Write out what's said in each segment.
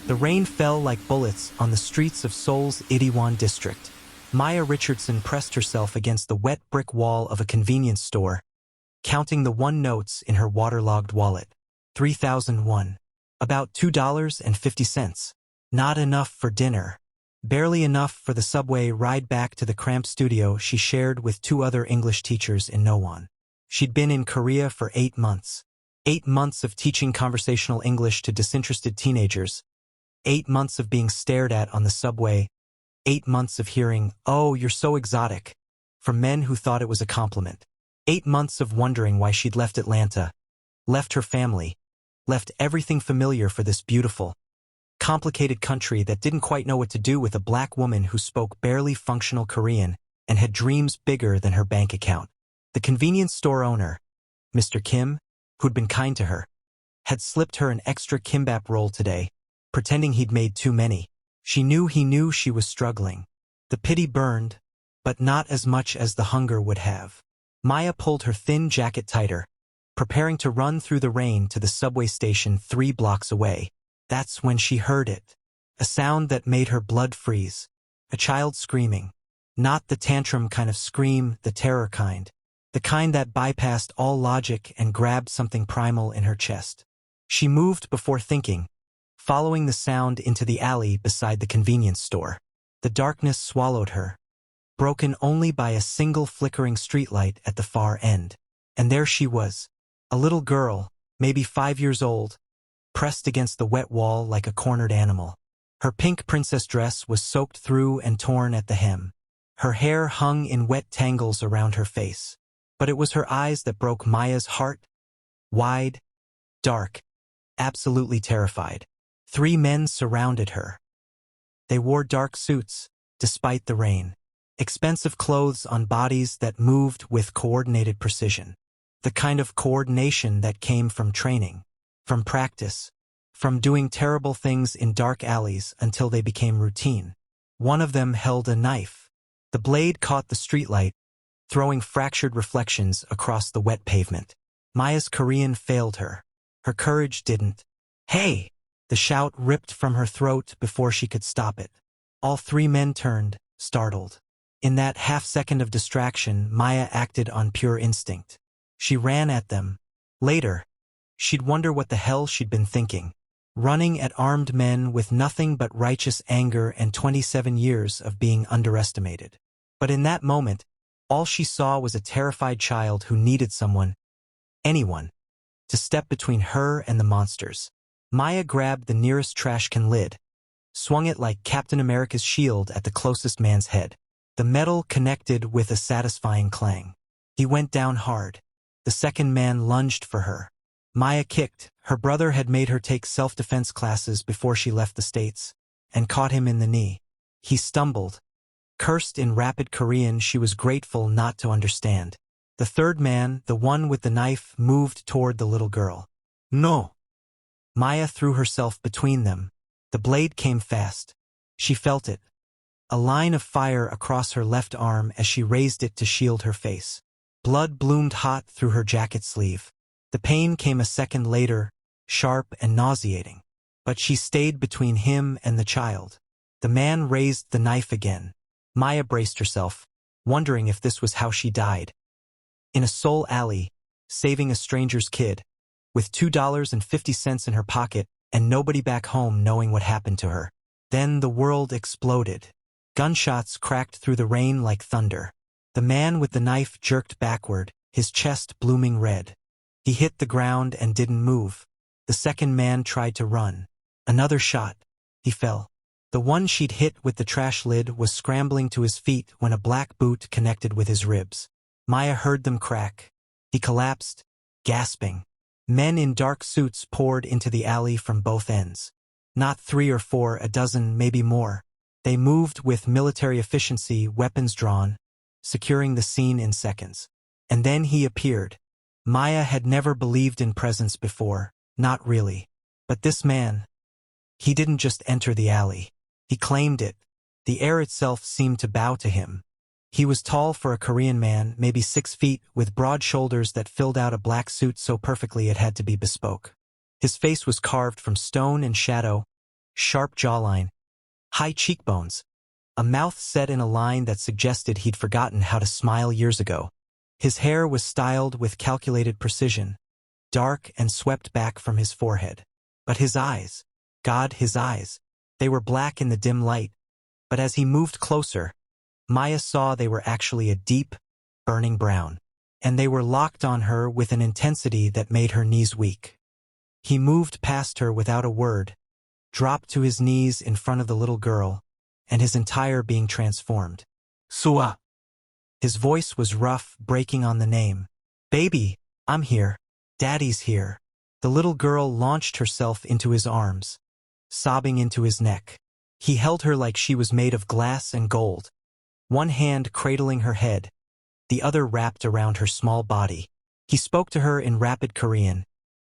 The rain fell like bullets on the streets of Seoul's Itaewon district. Maya Richardson pressed herself against the wet brick wall of a convenience store, counting the notes in her waterlogged wallet. 3,001. About $2.50. Not enough for dinner. Barely enough for the subway ride back to the cramped studio she shared with 2 other English teachers in Nowon. She'd been in Korea for 8 months. 8 months of teaching conversational English to disinterested teenagers. 8 months of being stared at on the subway. 8 months of hearing, "Oh, you're so exotic," from men who thought it was a compliment. 8 months of wondering why she'd left Atlanta, left her family, left everything familiar for this beautiful, complicated country that didn't quite know what to do with a black woman who spoke barely functional Korean and had dreams bigger than her bank account. The convenience store owner, Mr. Kim, who'd been kind to her, had slipped her an extra kimbap roll today, pretending he'd made too many. She knew he knew she was struggling. The pity burned, but not as much as the hunger would have. Maya pulled her thin jacket tighter, preparing to run through the rain to the subway station 3 blocks away. That's when she heard it. A sound that made her blood freeze. A child screaming. Not the tantrum kind of scream, the terror kind. The kind that bypassed all logic and grabbed something primal in her chest. She moved before thinking, following the sound into the alley beside the convenience store. The darkness swallowed her, broken only by a single flickering streetlight at the far end. And there she was, a little girl, maybe 5 years old, pressed against the wet wall like a cornered animal. Her pink princess dress was soaked through and torn at the hem. Her hair hung in wet tangles around her face. But it was her eyes that broke Maya's heart. Wide, dark, absolutely terrified. 3 men surrounded her. They wore dark suits, despite the rain. Expensive clothes on bodies that moved with coordinated precision. The kind of coordination that came from training, from practice, from doing terrible things in dark alleys until they became routine. One of them held a knife. The blade caught the streetlight, throwing fractured reflections across the wet pavement. Maya's Korean failed her. Her courage didn't. "Hey!" The shout ripped from her throat before she could stop it. All 3 men turned, startled. In that half-second of distraction, Maya acted on pure instinct. She ran at them. Later, she'd wonder what the hell she'd been thinking. Running at armed men with nothing but righteous anger and 27 years of being underestimated. But in that moment, all she saw was a terrified child who needed someone, anyone, to step between her and the monsters. Maya grabbed the nearest trash can lid, swung it like Captain America's shield at the closest man's head. The metal connected with a satisfying clang. He went down hard. The second man lunged for her. Maya kicked. Her brother had made her take self-defense classes before she left the States, and caught him in the knee. He stumbled, cursed in rapid Korean she was grateful not to understand. The third man, the one with the knife, moved toward the little girl. "No!" Maya threw herself between them. The blade came fast. She felt it. A line of fire across her left arm as she raised it to shield her face. Blood bloomed hot through her jacket sleeve. The pain came a second later, sharp and nauseating. But she stayed between him and the child. The man raised the knife again. Maya braced herself, wondering if this was how she died. In a Seoul alley, saving a stranger's kid, with $2.50 in her pocket and nobody back home knowing what happened to her. Then the world exploded. Gunshots cracked through the rain like thunder. The man with the knife jerked backward, his chest blooming red. He hit the ground and didn't move. The second man tried to run. Another shot. He fell. The one she'd hit with the trash lid was scrambling to his feet when a black boot connected with his ribs. Maya heard them crack. He collapsed, gasping. Men in dark suits poured into the alley from both ends. Not 3 or 4, a dozen, maybe more. They moved with military efficiency, weapons drawn, securing the scene in seconds. And then he appeared. Maya had never believed in presence before, not really. But this man, he didn't just enter the alley. He claimed it. The air itself seemed to bow to him. He was tall for a Korean man, maybe 6 feet, with broad shoulders that filled out a black suit so perfectly it had to be bespoke. His face was carved from stone and shadow, sharp jawline, high cheekbones, a mouth set in a line that suggested he'd forgotten how to smile years ago. His hair was styled with calculated precision, dark and swept back from his forehead. But his eyes, God, his eyes, they were black in the dim light, but as he moved closer, Maya saw they were actually a deep, burning brown, and they were locked on her with an intensity that made her knees weak. He moved past her without a word, dropped to his knees in front of the little girl, and his entire being transformed. Sua. His voice was rough, breaking on the name. Baby, I'm here. Daddy's here. The little girl launched herself into his arms, sobbing into his neck. He held her like she was made of glass and gold, one hand cradling her head, the other wrapped around her small body. He spoke to her in rapid Korean,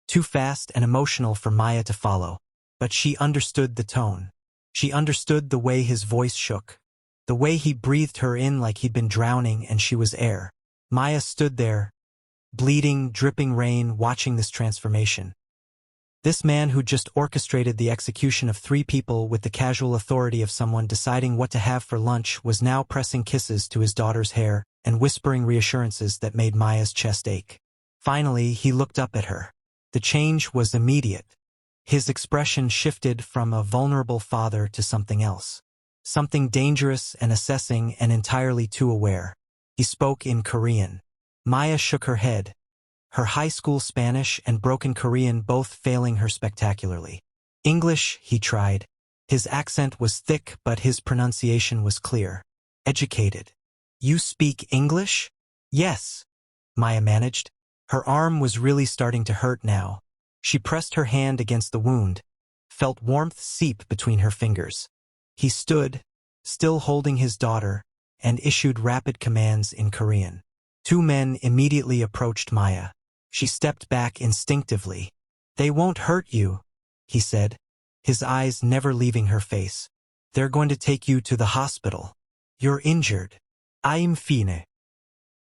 too fast and emotional for Maya to follow, but she understood the tone. She understood the way his voice shook, the way he breathed her in like he'd been drowning and she was air. Maya stood there, bleeding, dripping rain, watching this transformation. This man who just orchestrated the execution of 3 people with the casual authority of someone deciding what to have for lunch was now pressing kisses to his daughter's hair and whispering reassurances that made Maya's chest ache. Finally, he looked up at her. The change was immediate. His expression shifted from a vulnerable father to something else. Something dangerous and assessing and entirely too aware. He spoke in Korean. Maya shook her head, her high school Spanish and broken Korean both failing her spectacularly. English, he tried. His accent was thick, but his pronunciation was clear. Educated. You speak English? Yes, Maya managed. Her arm was really starting to hurt now. She pressed her hand against the wound, felt warmth seep between her fingers. He stood, still holding his daughter, and issued rapid commands in Korean. 2 men immediately approached Maya. She stepped back instinctively. They won't hurt you, he said, his eyes never leaving her face. They're going to take you to the hospital. You're injured. I'm fine.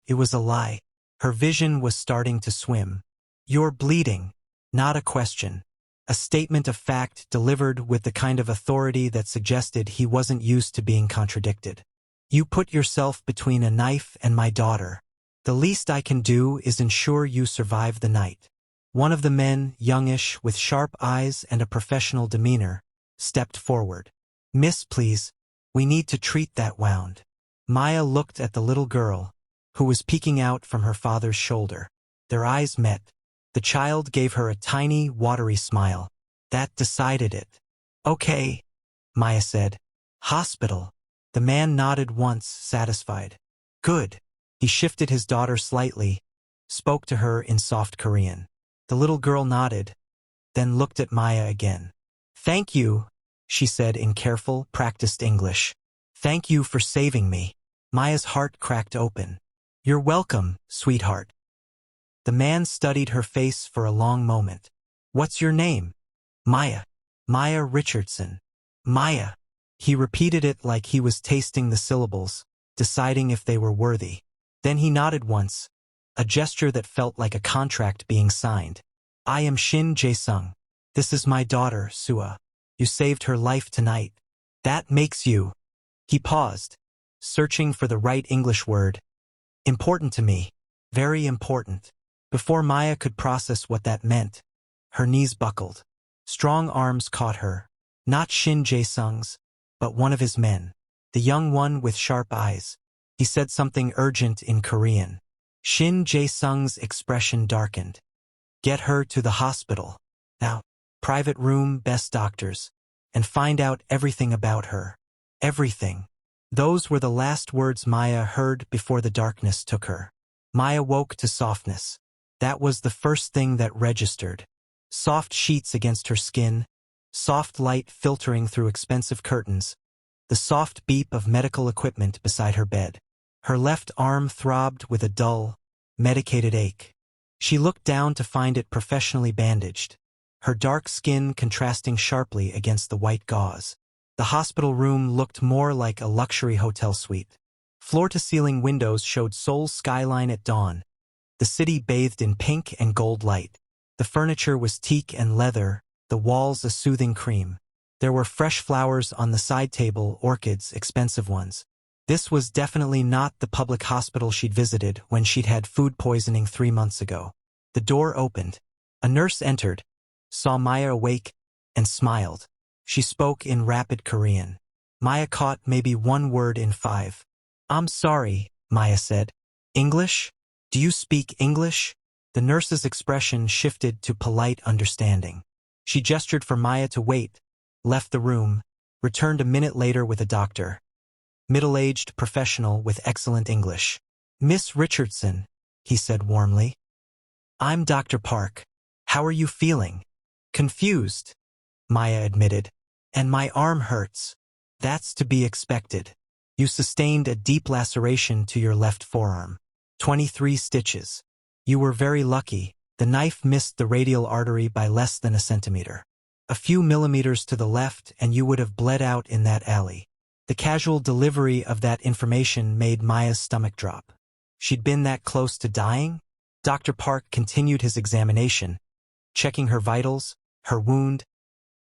It was a lie. Her vision was starting to swim. You're bleeding. Not a question. A statement of fact delivered with the kind of authority that suggested he wasn't used to being contradicted. You put yourself between a knife and my daughter. The least I can do is ensure you survive the night. One of the men, youngish, with sharp eyes and a professional demeanor, stepped forward. Miss, please, we need to treat that wound. Maya looked at the little girl, who was peeking out from her father's shoulder. Their eyes met. The child gave her a tiny, watery smile. That decided it. Okay, Maya said. Hospital. The man nodded once, satisfied. Good. He shifted his daughter slightly, spoke to her in soft Korean. The little girl nodded, then looked at Maya again. Thank you, she said in careful, practiced English. Thank you for saving me. Maya's heart cracked open. You're welcome, sweetheart. The man studied her face for a long moment. What's your name? Maya. Maya Richardson. Maya. He repeated it like he was tasting the syllables, deciding if they were worthy. Then he nodded once, a gesture that felt like a contract being signed. I am Shin Jae-sung. This is my daughter, Sua. You saved her life tonight. That makes you. He paused, searching for the right English word. Important to me. Very important. Before Maya could process what that meant, her knees buckled. Strong arms caught her, not Shin Jae-sung's, but one of his men, the young one with sharp eyes. He said something urgent in Korean. Shin Jae-sung's expression darkened. Get her to the hospital. Now. Private room, best doctors. And find out everything about her. Everything. Those were the last words Maya heard before the darkness took her. Maya woke to softness. That was the first thing that registered. Soft sheets against her skin, soft light filtering through expensive curtains, the soft beep of medical equipment beside her bed. Her left arm throbbed with a dull, medicated ache. She looked down to find it professionally bandaged, her dark skin contrasting sharply against the white gauze. The hospital room looked more like a luxury hotel suite. Floor-to-ceiling windows showed Seoul's skyline at dawn, the city bathed in pink and gold light. The furniture was teak and leather, the walls a soothing cream. There were fresh flowers on the side table, orchids, expensive ones. This was definitely not the public hospital she'd visited when she'd had food poisoning 3 months ago. The door opened. A nurse entered, saw Maya awake, and smiled. She spoke in rapid Korean. Maya caught maybe one word in 5. "I'm sorry," Maya said. "English? Do you speak English?" The nurse's expression shifted to polite understanding. She gestured for Maya to wait, left the room, returned a minute later with a doctor. Middle-aged professional with excellent English. "Miss Richardson," he said warmly. "I'm Dr. Park. How are you feeling?" "Confused," Maya admitted. "And my arm hurts." "That's to be expected. You sustained a deep laceration to your left forearm. 23 stitches. You were very lucky. The knife missed the radial artery by less than a centimeter. A few millimeters to the left and you would have bled out in that alley." The casual delivery of that information made Maya's stomach drop. She'd been that close to dying? Dr. Park continued his examination, checking her vitals, her wound,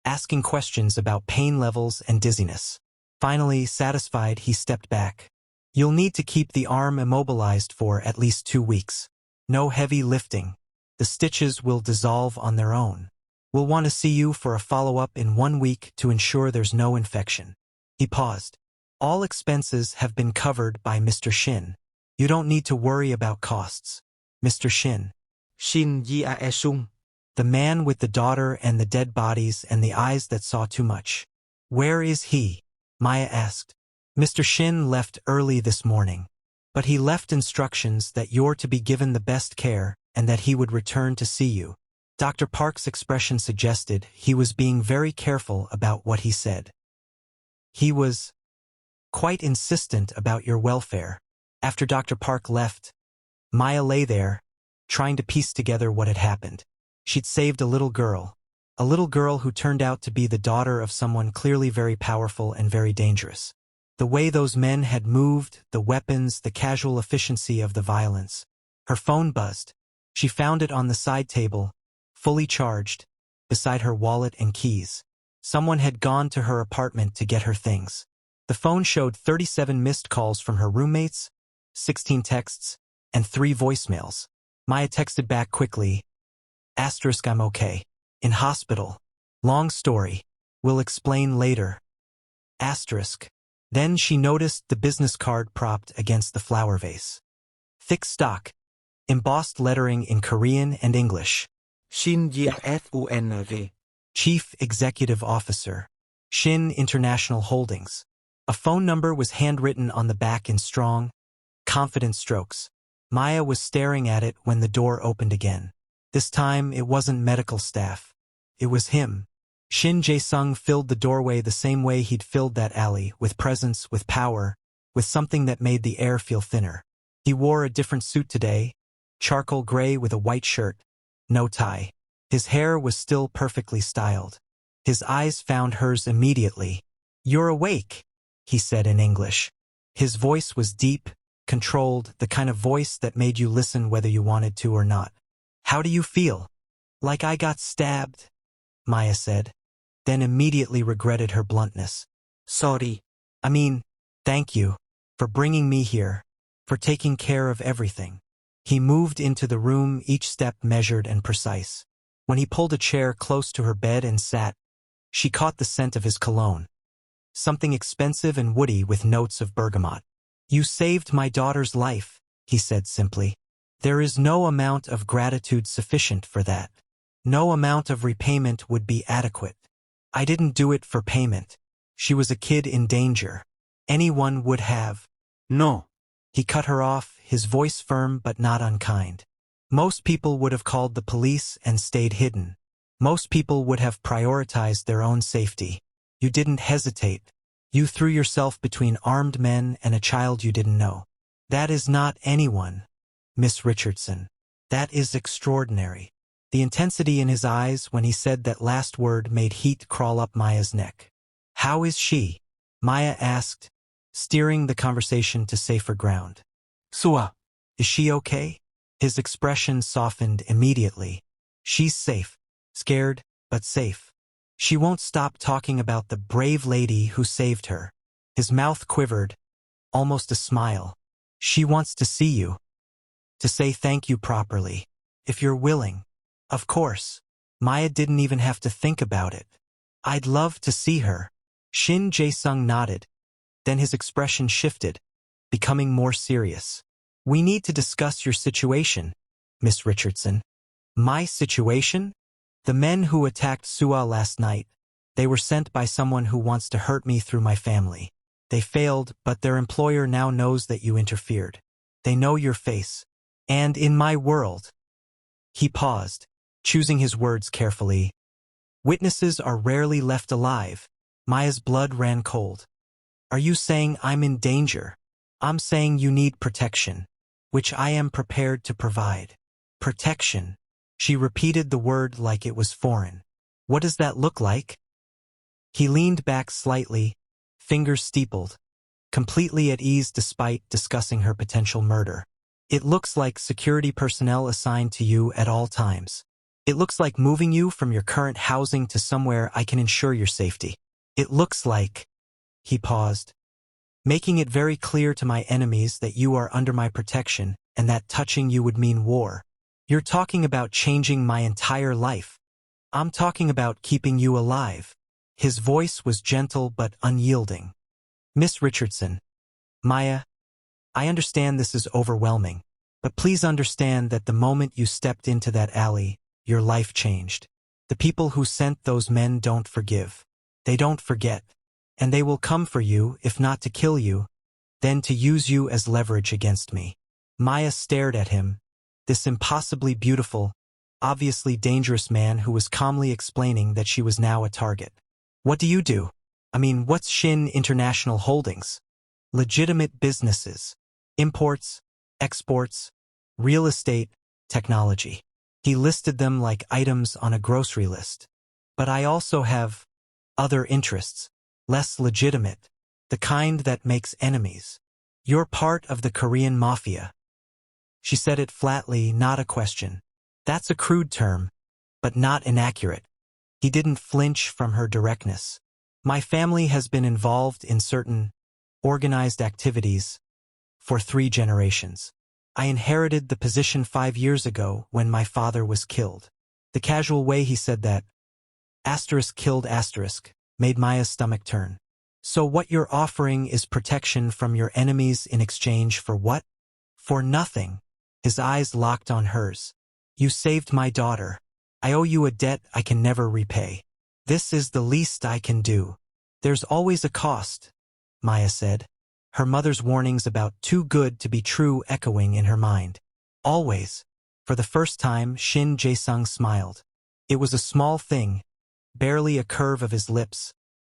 asking questions about pain levels and dizziness. Finally, satisfied, he stepped back. "You'll need to keep the arm immobilized for at least 2 weeks. No heavy lifting. The stitches will dissolve on their own. We'll want to see you for a follow-up in 1 week to ensure there's no infection." He paused. "All expenses have been covered by Mr. Shin. You don't need to worry about costs." Mr. Shin. Shin Jae-sung. The man with the daughter and the dead bodies and the eyes that saw too much. "Where is he?" Maya asked. "Mr. Shin left early this morning. But he left instructions that you're to be given the best care and that he would return to see you." Dr. Park's expression suggested he was being very careful about what he said. "He was quite insistent about your welfare." After Dr. Park left, Maya lay there, trying to piece together what had happened. She'd saved a little girl who turned out to be the daughter of someone clearly very powerful and very dangerous. The way those men had moved, the weapons, the casual efficiency of the violence. Her phone buzzed. She found it on the side table, fully charged, beside her wallet and keys. Someone had gone to her apartment to get her things. The phone showed 37 missed calls from her roommates, 16 texts, and 3 voicemails. Maya texted back quickly, "I'm okay. In hospital. Long story. We'll explain later. Then she noticed the business card propped against the flower vase. Thick stock. Embossed lettering in Korean and English. Shin Jae-sung. Chief Executive Officer. Shin International Holdings. A phone number was handwritten on the back in strong, confident strokes. Maya was staring at it when the door opened again. This time, it wasn't medical staff. It was him. Shin Jae-sung filled the doorway the same way he'd filled that alley, with presence, with power, with something that made the air feel thinner. He wore a different suit today, charcoal gray with a white shirt, no tie. His hair was still perfectly styled. His eyes found hers immediately. "You're awake," he said in English. His voice was deep, controlled, the kind of voice that made you listen whether you wanted to or not. "How do you feel?" "Like I got stabbed," Maya said, then immediately regretted her bluntness. Sorry. Thank you for bringing me here, for taking care of everything. He moved into the room, each step measured and precise. When he pulled a chair close to her bed and sat, she caught the scent of his cologne. Something expensive and woody with notes of bergamot. "You saved my daughter's life," he said simply. "There is no amount of gratitude sufficient for that. No amount of repayment would be adequate. I didn't do it for payment. She was a kid in danger. Anyone would have." "No." He cut her off, his voice firm but not unkind. "Most people would have called the police and stayed hidden. Most people would have prioritized their own safety. You didn't hesitate. You threw yourself between armed men and a child you didn't know. That is not anyone, Miss Richardson. That is extraordinary." The intensity in his eyes when he said that last word made heat crawl up Maya's neck. "How is she?" Maya asked, steering the conversation to safer ground. "Sua." "Is she okay?" His expression softened immediately. "She's safe. Scared, but safe." She won't stop talking about the brave lady who saved her. His mouth quivered, almost a smile. She wants to see you. To say thank you properly. If you're willing. Of course. Maya didn't even have to think about it. I'd love to see her. Shin Jae-sung nodded. Then his expression shifted, becoming more serious. We need to discuss your situation, Miss Richardson. My situation? The men who attacked Sua last night. They were sent by someone who wants to hurt me through my family. They failed, but their employer now knows that you interfered. They know your face. And in my world. He paused, choosing his words carefully. Witnesses are rarely left alive. Maya's blood ran cold. Are you saying I'm in danger? I'm saying you need protection, which I am prepared to provide. Protection. She repeated the word like it was foreign. What does that look like? He leaned back slightly, fingers steepled, completely at ease despite discussing her potential murder. It looks like security personnel assigned to you at all times. It looks like moving you from your current housing to somewhere I can ensure your safety. It looks like... He paused, making it very clear to my enemies that you are under my protection and that touching you would mean war. You're talking about changing my entire life. I'm talking about keeping you alive. His voice was gentle but unyielding. Miss Richardson. Maya, I understand this is overwhelming, but please understand that the moment you stepped into that alley, your life changed. The people who sent those men don't forgive. They don't forget. And they will come for you, if not to kill you, then to use you as leverage against me. Maya stared at him, this impossibly beautiful, obviously dangerous man who was calmly explaining that she was now a target. What do you do? I mean, what's Shin International Holdings? Legitimate businesses. Imports, exports, real estate, technology. He listed them like items on a grocery list. But I also have other interests. Less legitimate, the kind that makes enemies. You're part of the Korean mafia. She said it flatly, not a question. That's a crude term, but not inaccurate. He didn't flinch from her directness. My family has been involved in certain organized activities for 3 generations. I inherited the position 5 years ago when my father was killed. The casual way he said that, asterisk killed asterisk, made Maya's stomach turn. So what you're offering is protection from your enemies in exchange for what? For nothing. His eyes locked on hers. You saved my daughter. I owe you a debt I can never repay. This is the least I can do. There's always a cost, Maya said, her mother's warnings about too good to be true echoing in her mind. Always. For the first time, Shin Jae-sung smiled. It was a small thing, barely a curve of his lips,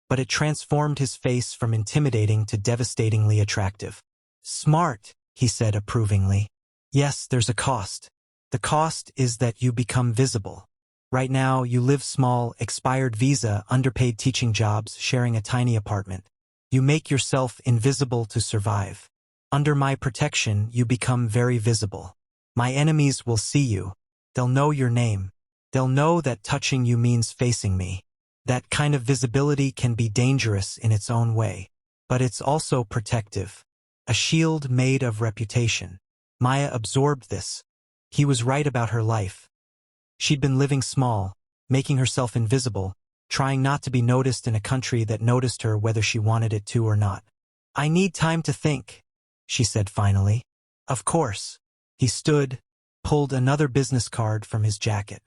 but it transformed his face from intimidating to devastatingly attractive. Smart, he said approvingly. Yes, there's a cost. The cost is that you become visible. Right now, you live small, expired visa, underpaid teaching jobs, sharing a tiny apartment. You make yourself invisible to survive. Under my protection, you become very visible. My enemies will see you. They'll know your name. They'll know that touching you means facing me. That kind of visibility can be dangerous in its own way, but it's also protective. A shield made of reputation. Maya absorbed this. He was right about her life. She'd been living small, making herself invisible, trying not to be noticed in a country that noticed her whether she wanted it to or not. I need time to think, she said finally. Of course. He stood, pulled another business card from his jacket.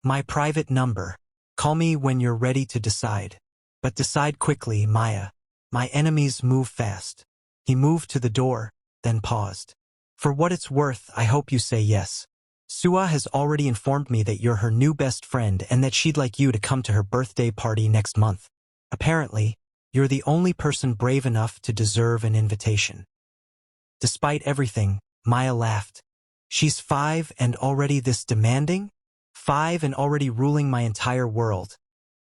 My private number. Call me when you're ready to decide. But decide quickly, Maya. My enemies move fast. He moved to the door, then paused. For what it's worth, I hope you say yes. Sua has already informed me that you're her new best friend and that she'd like you to come to her birthday party next month. Apparently, you're the only person brave enough to deserve an invitation. Despite everything, Maya laughed. She's 5 and already this demanding? 5 and already ruling my entire world,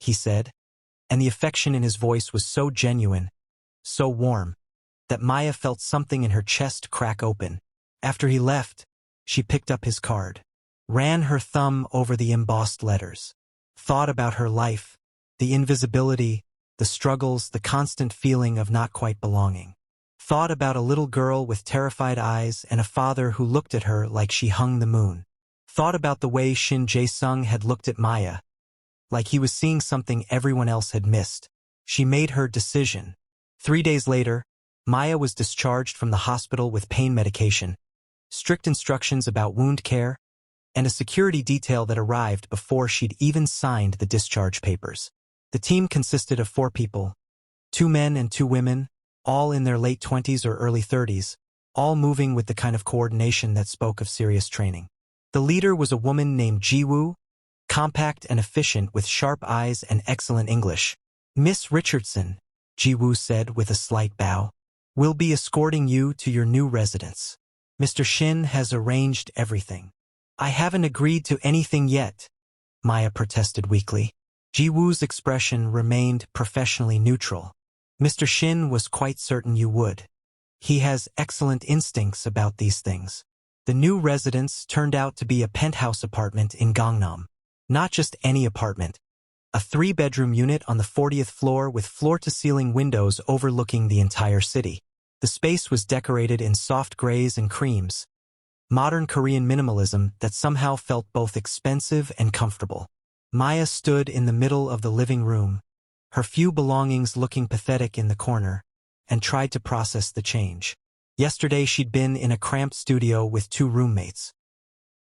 he said, and the affection in his voice was so genuine, so warm, that Maya felt something in her chest crack open. After he left, she picked up his card, ran her thumb over the embossed letters, thought about her life, The invisibility, the struggles, the constant feeling of not quite belonging. Thought about a little girl with terrified eyes and a father who looked at her like she hung the moon. Thought about the way Shin Jae-sung had looked at Maya, like he was seeing something everyone else had missed. She made her decision. 3 days later, Maya was discharged from the hospital with pain medication, strict instructions about wound care, and a security detail that arrived before she'd even signed the discharge papers. The team consisted of 4 people, 2 men and 2 women, all in their late 20s or early 30s, all moving with the kind of coordination that spoke of serious training. The leader was a woman named Ji-woo, compact and efficient with sharp eyes and excellent English. "Miss Richardson," Ji-woo said with a slight bow, "will be escorting you to your new residence. Mr. Shin has arranged everything." "I haven't agreed to anything yet," Maya protested weakly. Ji-woo's expression remained professionally neutral. "Mr. Shin was quite certain you would. He has excellent instincts about these things." The new residence turned out to be a penthouse apartment in Gangnam. Not just any apartment. A 3-bedroom unit on the 40th floor with floor-to-ceiling windows overlooking the entire city. The space was decorated in soft grays and creams, modern Korean minimalism that somehow felt both expensive and comfortable. Maya stood in the middle of the living room, her few belongings looking pathetic in the corner, and tried to process the change. Yesterday she'd been in a cramped studio with 2 roommates.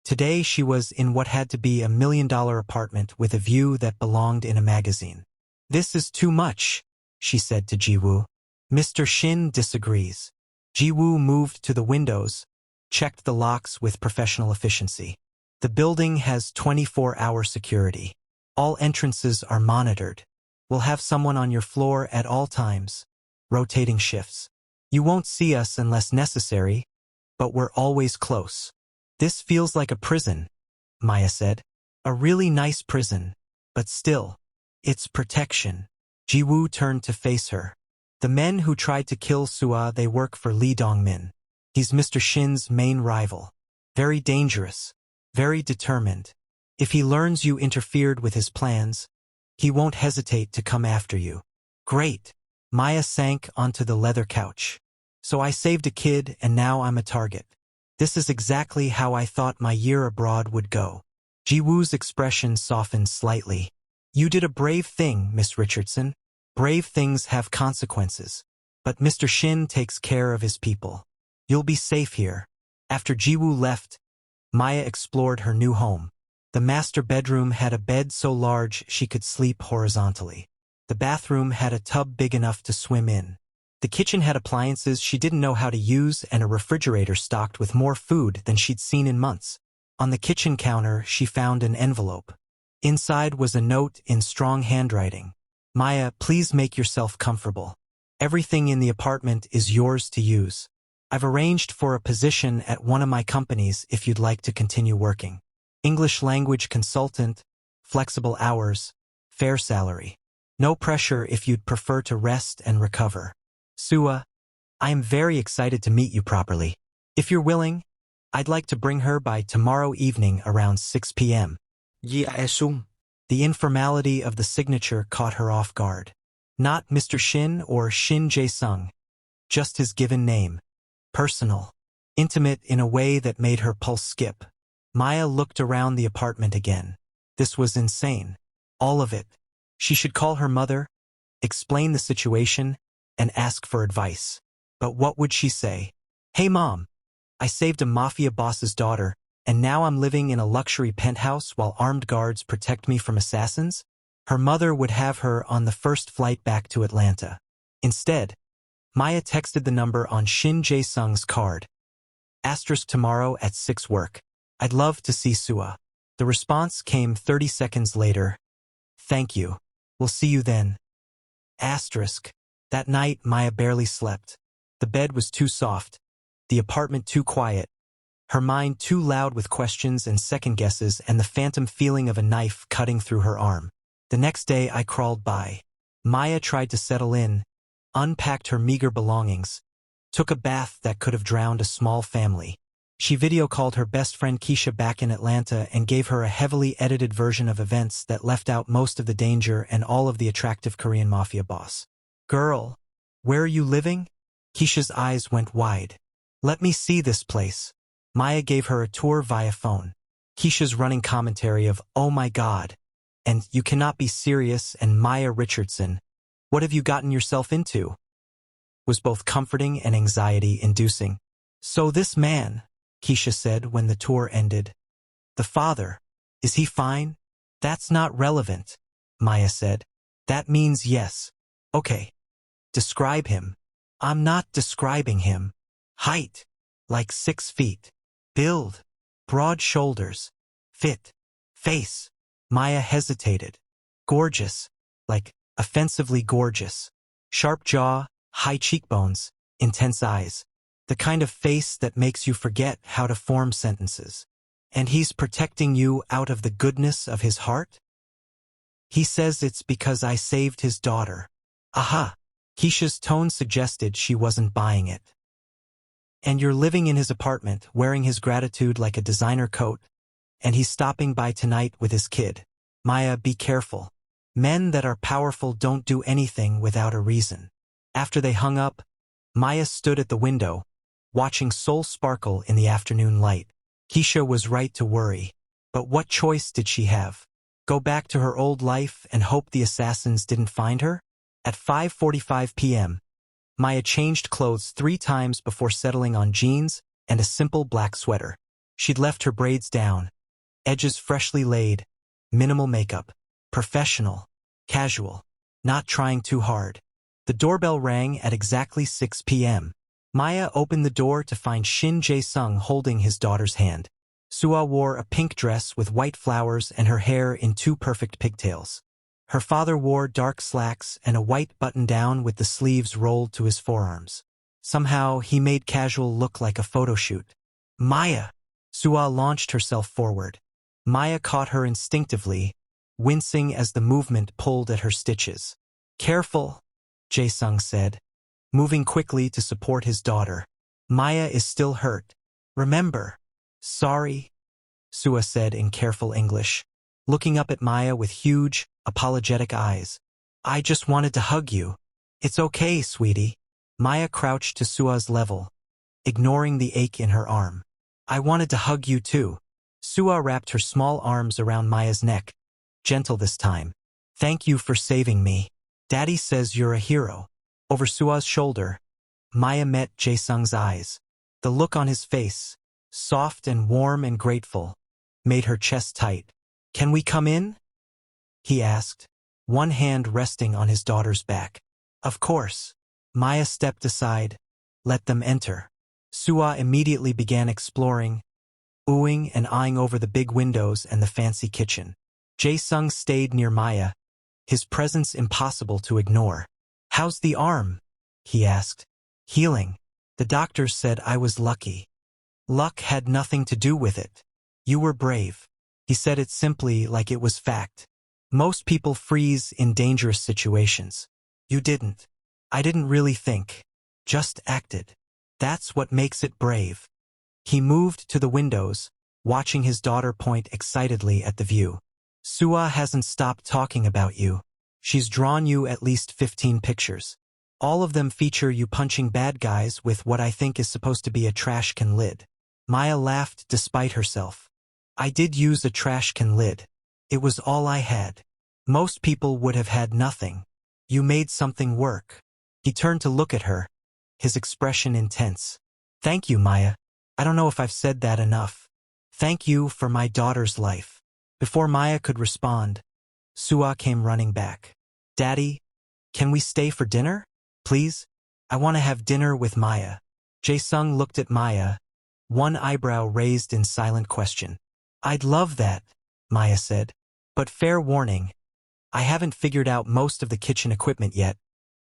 Today she was in what had to be a $1 million apartment with a view that belonged in a magazine. "This is too much," she said to Ji-woo. Mr. Shin disagrees. Ji-woo moved to the windows, checked the locks with professional efficiency. "The building has 24-hour security. All entrances are monitored. We'll have someone on your floor at all times, rotating shifts. You won't see us unless necessary, but we're always close." "This feels like a prison," Maya said. "A really nice prison, but still, it's protection." Ji-woo turned to face her. "The men who tried to kill Sua, they work for Lee Dong-min. He's Mr. Shin's main rival. Very dangerous, very determined. If he learns you interfered with his plans, he won't hesitate to come after you." "Great." Maya sank onto the leather couch. "So I saved a kid and now I'm a target. This is exactly how I thought my year abroad would go." Ji-woo's expression softened slightly. "You did a brave thing, Miss Richardson. Brave things have consequences. But Mr. Shin takes care of his people. You'll be safe here." After Ji-woo left, Maya explored her new home. The master bedroom had a bed so large she could sleep horizontally. The bathroom had a tub big enough to swim in. The kitchen had appliances she didn't know how to use and a refrigerator stocked with more food than she'd seen in months. On the kitchen counter, she found an envelope. Inside was a note in strong handwriting. "Maya, please make yourself comfortable. Everything in the apartment is yours to use. I've arranged for a position at one of my companies if you'd like to continue working. English language consultant, flexible hours, fair salary. No pressure if you'd prefer to rest and recover. Sua, I am very excited to meet you properly. If you're willing, I'd like to bring her by tomorrow evening around 6 p.m. Jae-sung. The informality of the signature caught her off guard. Not Mr. Shin or Shin Jae-sung. Just his given name. Personal. Intimate in a way that made her pulse skip. Maya looked around the apartment again. This was insane. All of it. She should call her mother, explain the situation, and ask for advice. But what would she say? "Hey Mom, I saved a mafia boss's daughter, and now I'm living in a luxury penthouse while armed guards protect me from assassins?" Her mother would have her on the first flight back to Atlanta. Instead, Maya texted the number on Shin Jae-sung's card. * tomorrow at 6 work. I'd love to see Sua. The response came 30 seconds later. Thank you. We'll see you then. *. That night, Maya barely slept. The bed was too soft, the apartment too quiet, her mind too loud with questions and second guesses and the phantom feeling of a knife cutting through her arm. The next day I crawled by. Maya tried to settle in, unpacked her meager belongings, took a bath that could have drowned a small family. She video called her best friend Keisha back in Atlanta and gave her a heavily edited version of events that left out most of the danger and all of the attractive Korean mafia boss. Girl, where are you living? Keisha's eyes went wide. Let me see this place. Maya gave her a tour via phone. Keisha's running commentary of, oh my God, and you cannot be serious, and Maya Richardson, what have you gotten yourself into? Was both comforting and anxiety-inducing. So this man, Keisha said when the tour ended. The father, is he fine? That's not relevant, Maya said. That means yes. Okay. Describe him. I'm not describing him. Height, like 6 feet. Build, broad shoulders. Fit, face. Maya hesitated. Gorgeous, like offensively gorgeous. Sharp jaw, high cheekbones, intense eyes. The kind of face that makes you forget how to form sentences. And he's protecting you out of the goodness of his heart? He says it's because I saved his daughter. Aha! Keisha's tone suggested she wasn't buying it. And you're living in his apartment, wearing his gratitude like a designer coat, and he's stopping by tonight with his kid. Maya, be careful. Men that are powerful don't do anything without a reason. After they hung up, Maya stood at the window, watching Seoul sparkle in the afternoon light. Keisha was right to worry. But what choice did she have? Go back to her old life and hope the assassins didn't find her? At 5:45 p.m., Maya changed clothes 3 times before settling on jeans and a simple black sweater. She'd left her braids down, edges freshly laid, minimal makeup, professional, casual, not trying too hard. The doorbell rang at exactly 6 p.m. Maya opened the door to find Shin Jae-sung holding his daughter's hand. Sua wore a pink dress with white flowers and her hair in 2 perfect pigtails. Her father wore dark slacks and a white button-down with the sleeves rolled to his forearms. Somehow, he made casual look like a photo shoot. Maya! Sua launched herself forward. Maya caught her instinctively, wincing as the movement pulled at her stitches. Careful, Jae-sung said, moving quickly to support his daughter. Maya is still hurt. Remember. Sorry, Sua said in careful English, looking up at Maya with huge, apologetic eyes. I just wanted to hug you. It's okay, sweetie. Maya crouched to Sua's level, ignoring the ache in her arm. I wanted to hug you too. Sua wrapped her small arms around Maya's neck, gentle this time. Thank you for saving me. Daddy says you're a hero. Over Sua's shoulder, Maya met Jae-sung's eyes. The look on his face, soft and warm and grateful, made her chest tight. Can we come in? He asked, one hand resting on his daughter's back. Of course. Maya stepped aside. Let them enter. Sua immediately began exploring, oohing and eyeing over the big windows and the fancy kitchen. Jae-sung stayed near Maya, his presence impossible to ignore. How's the arm? He asked. Healing. The doctors said I was lucky. Luck had nothing to do with it. You were brave. He said it simply like it was fact. Most people freeze in dangerous situations. You didn't. I didn't really think. Just acted. That's what makes it brave. He moved to the windows, watching his daughter point excitedly at the view. Sua hasn't stopped talking about you. She's drawn you at least 15 pictures. All of them feature you punching bad guys with what I think is supposed to be a trash can lid. Maya laughed despite herself. I did use a trash can lid. It was all I had. Most people would have had nothing. You made something work. He turned to look at her, his expression intense. Thank you, Maya. I don't know if I've said that enough. Thank you for my daughter's life. Before Maya could respond, Sua came running back. Daddy, can we stay for dinner? Please? I want to have dinner with Maya. Jae-sung looked at Maya, one eyebrow raised in silent question. I'd love that, Maya said. But fair warning, I haven't figured out most of the kitchen equipment yet,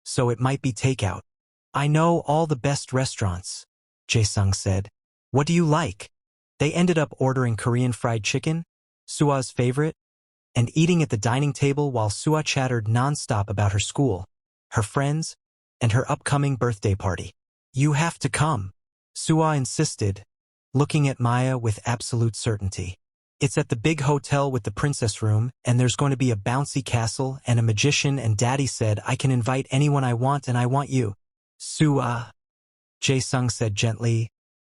so it might be takeout. I know all the best restaurants, Jae-sung said. What do you like? They ended up ordering Korean fried chicken, Sua's favorite, and eating at the dining table while Sua chattered nonstop about her school, her friends, and her upcoming birthday party. You have to come, Sua insisted, looking at Maya with absolute certainty. It's at the big hotel with the princess room, and there's going to be a bouncy castle and a magician, and Daddy said I can invite anyone I want, and I want you. Sua, Jae-sung said gently.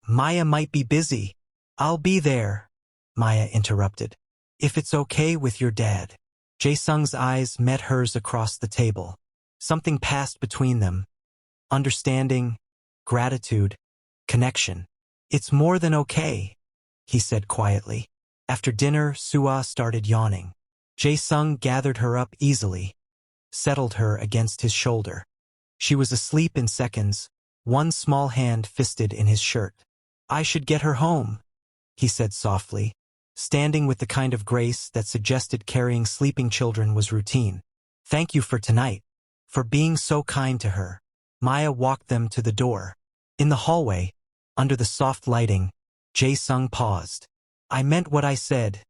Maya might be busy. I'll be there, Maya interrupted. If it's okay with your dad. Jae-sung's eyes met hers across the table. Something passed between them. Understanding, gratitude, connection. It's more than okay, he said quietly. After dinner, Sua started yawning. Jae-sung gathered her up easily, settled her against his shoulder. She was asleep in seconds, one small hand fisted in his shirt. I should get her home, he said softly, standing with the kind of grace that suggested carrying sleeping children was routine. Thank you for tonight, for being so kind to her. Maya walked them to the door. In the hallway, under the soft lighting, Jae-sung paused. I meant what I said,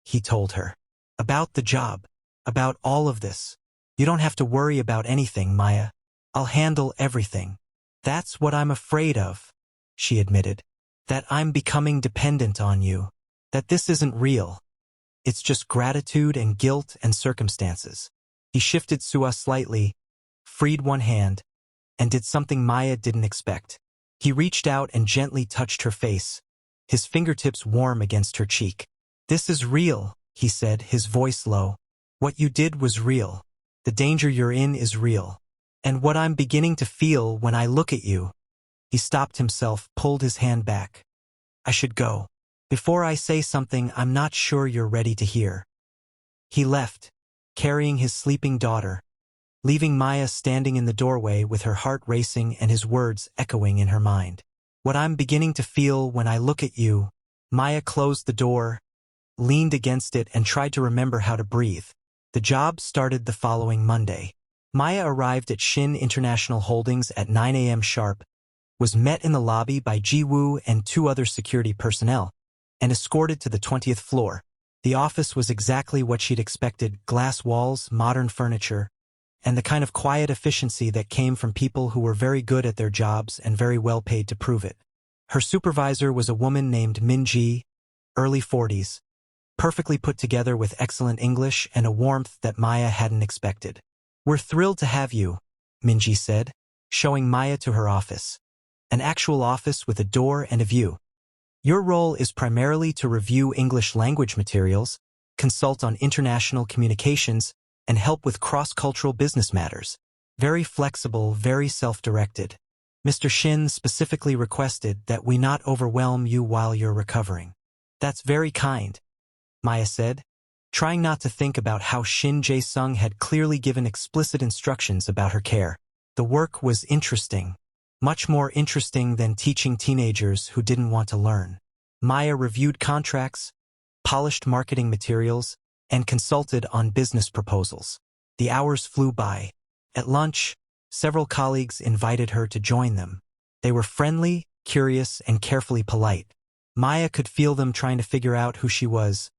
he told her. About the job. About all of this. You don't have to worry about anything, Maya. I'll handle everything. That's what I'm afraid of, she admitted. That I'm becoming dependent on you. That this isn't real. It's just gratitude and guilt and circumstances. He shifted Sua slightly, freed one hand, and did something Maya didn't expect. He reached out and gently touched her face, his fingertips warm against her cheek. This is real, he said, his voice low. What you did was real. The danger you're in is real. And what I'm beginning to feel when I look at you. He stopped himself, pulled his hand back. I should go. Before I say something I'm not sure you're ready to hear. He left, carrying his sleeping daughter, leaving Maya standing in the doorway with her heart racing and his words echoing in her mind. What I'm beginning to feel when I look at you. Maya closed the door, leaned against it and tried to remember how to breathe. The job started the following Monday. Maya arrived at Shin International Holdings at 9 a.m. sharp, was met in the lobby by Ji-woo and 2 other security personnel, and escorted to the 20th floor. The office was exactly what she'd expected: glass walls, modern furniture, and the kind of quiet efficiency that came from people who were very good at their jobs and very well paid to prove it. Her supervisor was a woman named Min-ji, early 40s, perfectly put together with excellent English and a warmth that Maya hadn't expected. We're thrilled to have you, Min-ji said, showing Maya to her office. An actual office with a door and a view. Your role is primarily to review English language materials, consult on international communications, and help with cross-cultural business matters. Very flexible, very self-directed. Mr. Shin specifically requested that we not overwhelm you while you're recovering. That's very kind, Maya said, trying not to think about how Shin Jae-sung had clearly given explicit instructions about her care. The work was interesting. Much more interesting than teaching teenagers who didn't want to learn. Maya reviewed contracts, polished marketing materials, and consulted on business proposals. The hours flew by. At lunch, several colleagues invited her to join them. They were friendly, curious, and carefully polite. Maya could feel them trying to figure out who she was,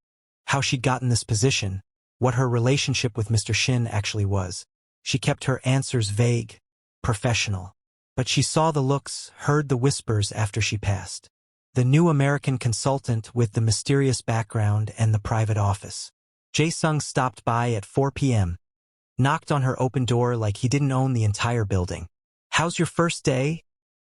how she'd gotten this position, what her relationship with Mr. Shin actually was. She kept her answers vague, professional. But she saw the looks, heard the whispers after she passed. The new American consultant with the mysterious background and the private office. Jae-sung stopped by at 4 p.m., knocked on her open door like he didn't own the entire building. How's your first day?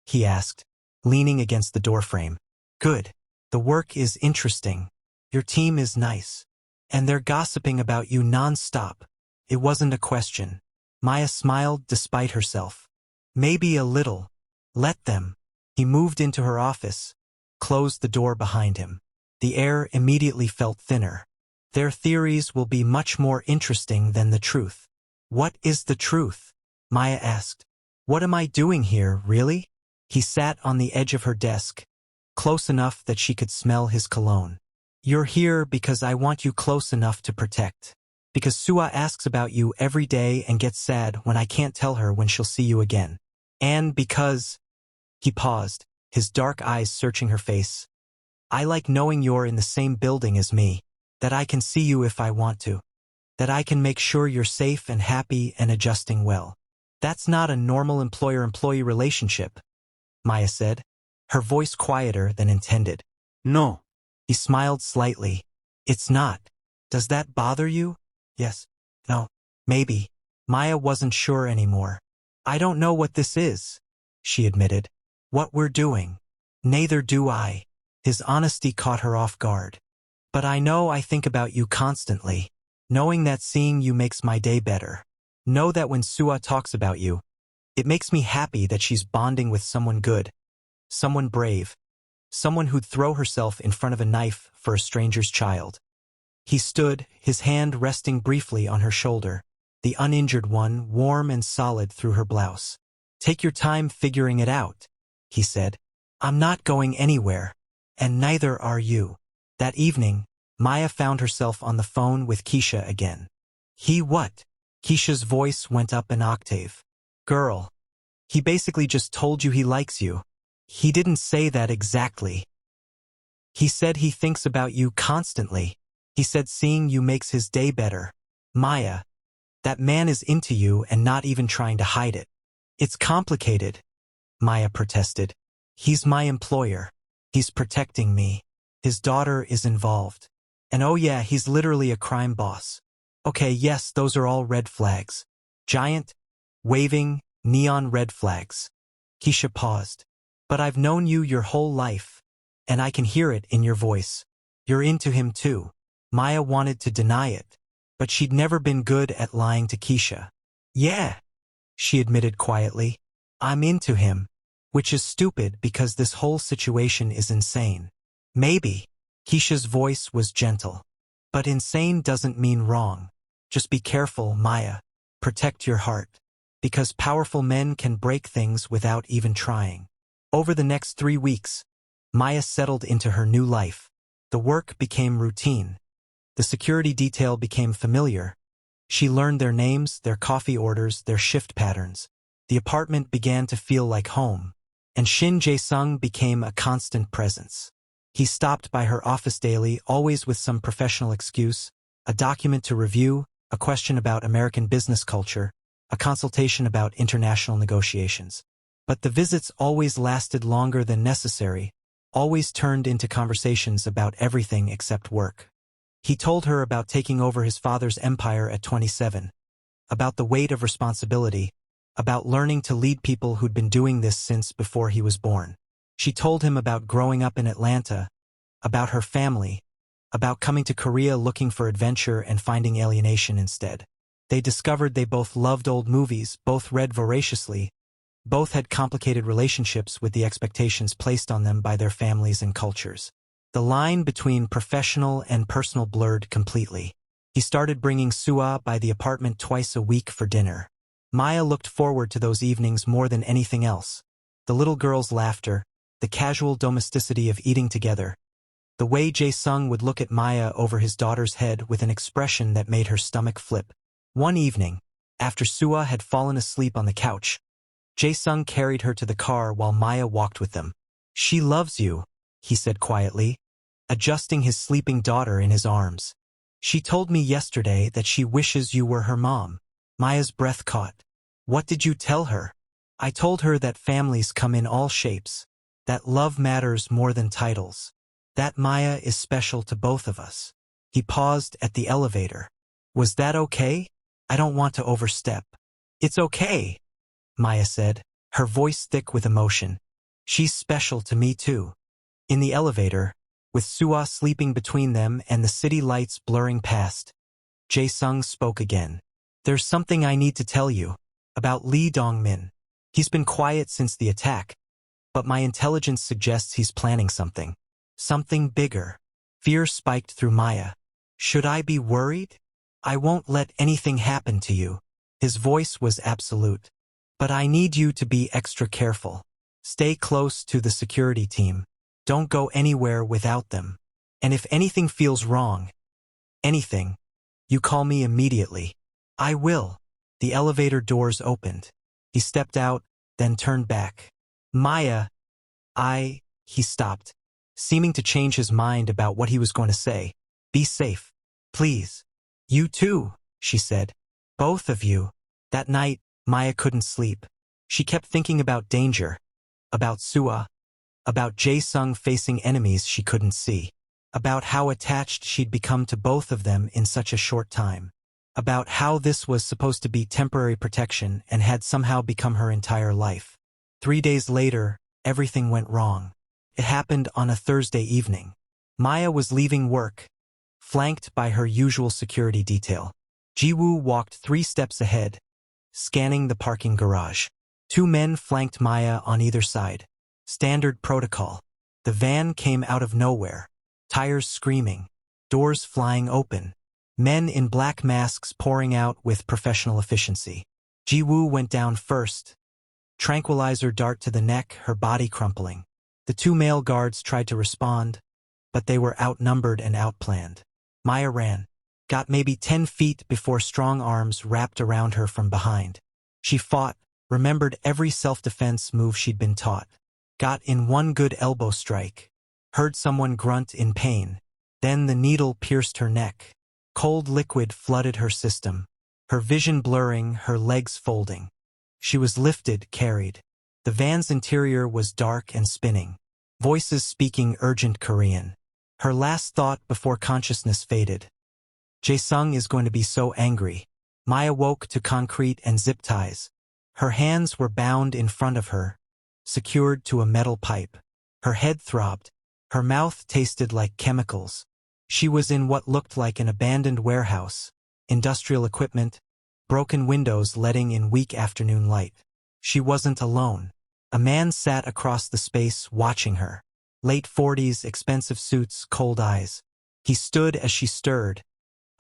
He asked, leaning against the doorframe. Good. The work is interesting. Your team is nice. And they're gossiping about you non-stop. It wasn't a question. Maya smiled despite herself. Maybe a little. Let them. He moved into her office, closed the door behind him. The air immediately felt thinner. Their theories will be much more interesting than the truth. What is the truth? Maya asked. What am I doing here, really? He sat on the edge of her desk, close enough that she could smell his cologne. You're here because I want you close enough to protect. Because Sua asks about you every day and gets sad when I can't tell her when she'll see you again. And because... He paused, his dark eyes searching her face. I like knowing you're in the same building as me. That I can see you if I want to. That I can make sure you're safe and happy and adjusting well. That's not a normal employer-employee relationship, Maya said. her voice quieter than intended. No. He smiled slightly. It's not. Does that bother you? Yes. No. Maybe. Maya wasn't sure anymore. I don't know what this is, she admitted. What we're doing. Neither do I. His honesty caught her off guard. But I know I think about you constantly. Knowing that seeing you makes my day better. Know that when Sua talks about you, it makes me happy that she's bonding with someone good. Someone brave. Someone who'd throw herself in front of a knife for a stranger's child. He stood, his hand resting briefly on her shoulder, the uninjured one warm and solid through her blouse. Take your time figuring it out, he said. I'm not going anywhere, and neither are you. That evening, Maya found herself on the phone with Keisha again. He what? Keisha's voice went up an octave. Girl. He basically just told you he likes you. He didn't say that exactly. He said he thinks about you constantly. He said seeing you makes his day better. Maya. That man is into you and not even trying to hide it. It's complicated, Maya protested. He's my employer. He's protecting me. His daughter is involved. And oh yeah, he's literally a crime boss. Okay, yes, those are all red flags. Giant, waving, neon red flags. Keisha paused. But I've known you your whole life, and I can hear it in your voice. You're into him too. Maya wanted to deny it, but she'd never been good at lying to Keisha. Yeah, she admitted quietly. I'm into him, which is stupid because this whole situation is insane. Maybe. Keisha's voice was gentle. But insane doesn't mean wrong. Just be careful, Maya. Protect your heart. Because powerful men can break things without even trying. Over the next 3 weeks, Maya settled into her new life. The work became routine. The security detail became familiar. She learned their names, their coffee orders, their shift patterns. The apartment began to feel like home. And Shin Jae-sung became a constant presence. He stopped by her office daily, always with some professional excuse, a document to review, a question about American business culture, a consultation about international negotiations. But the visits always lasted longer than necessary, always turned into conversations about everything except work. He told her about taking over his father's empire at 27, about the weight of responsibility, about learning to lead people who'd been doing this since before he was born. She told him about growing up in Atlanta, about her family, about coming to Korea looking for adventure and finding alienation instead. They discovered they both loved old movies, both read voraciously, both had complicated relationships with the expectations placed on them by their families and cultures. The line between professional and personal blurred completely. He started bringing Sua by the apartment twice a week for dinner. Maya looked forward to those evenings more than anything else. The little girl's laughter, the casual domesticity of eating together. The way Jae-sung would look at Maya over his daughter's head with an expression that made her stomach flip. One evening, after Sua had fallen asleep on the couch, Jae-sung carried her to the car while Maya walked with them. She loves you, he said quietly, adjusting his sleeping daughter in his arms. She told me yesterday that she wishes you were her mom. Maya's breath caught. What did you tell her? I told her that families come in all shapes, that love matters more than titles, that Maya is special to both of us. He paused at the elevator. Was that okay? I don't want to overstep. It's okay, Maya said, her voice thick with emotion. She's special to me too. In the elevator, with Sua sleeping between them and the city lights blurring past, Jae-sung spoke again. There's something I need to tell you about Lee Dong-min. He's been quiet since the attack, but my intelligence suggests he's planning something. Something bigger. Fear spiked through Maya. Should I be worried? I won't let anything happen to you. His voice was absolute. But I need you to be extra careful. Stay close to the security team. Don't go anywhere without them. And if anything feels wrong, anything, you call me immediately. I will. The elevator doors opened. He stepped out, then turned back. Maya, he stopped, seeming to change his mind about what he was going to say. Be safe. Please. You too, she said. Both of you. That night, Maya couldn't sleep. She kept thinking about danger, about Sua, about Jae-sung facing enemies she couldn't see, about how attached she'd become to both of them in such a short time, about how this was supposed to be temporary protection and had somehow become her entire life. 3 days later, everything went wrong. It happened on a Thursday evening. Maya was leaving work, flanked by her usual security detail. Ji-woo walked 3 steps ahead, scanning the parking garage. 2 men flanked Maya on either side. Standard protocol. The van came out of nowhere, tires screaming, doors flying open, men in black masks pouring out with professional efficiency. Ji-woo went down first, tranquilizer dart to the neck, her body crumpling. The 2 male guards tried to respond, but they were outnumbered and outplanned. Maya ran, got maybe 10 feet before strong arms wrapped around her from behind. She fought, remembered every self-defense move she'd been taught, got in one good elbow strike, heard someone grunt in pain. Then the needle pierced her neck. Cold liquid flooded her system, her vision blurring, her legs folding. She was lifted, carried. The van's interior was dark and spinning, voices speaking urgent Korean. Her last thought before consciousness faded. Jae-sung is going to be so angry. Maya woke to concrete and zip ties. Her hands were bound in front of her, secured to a metal pipe. Her head throbbed. Her mouth tasted like chemicals. She was in what looked like an abandoned warehouse, industrial equipment, broken windows letting in weak afternoon light. She wasn't alone. A man sat across the space watching her. Late 40s, expensive suits, cold eyes. He stood as she stirred,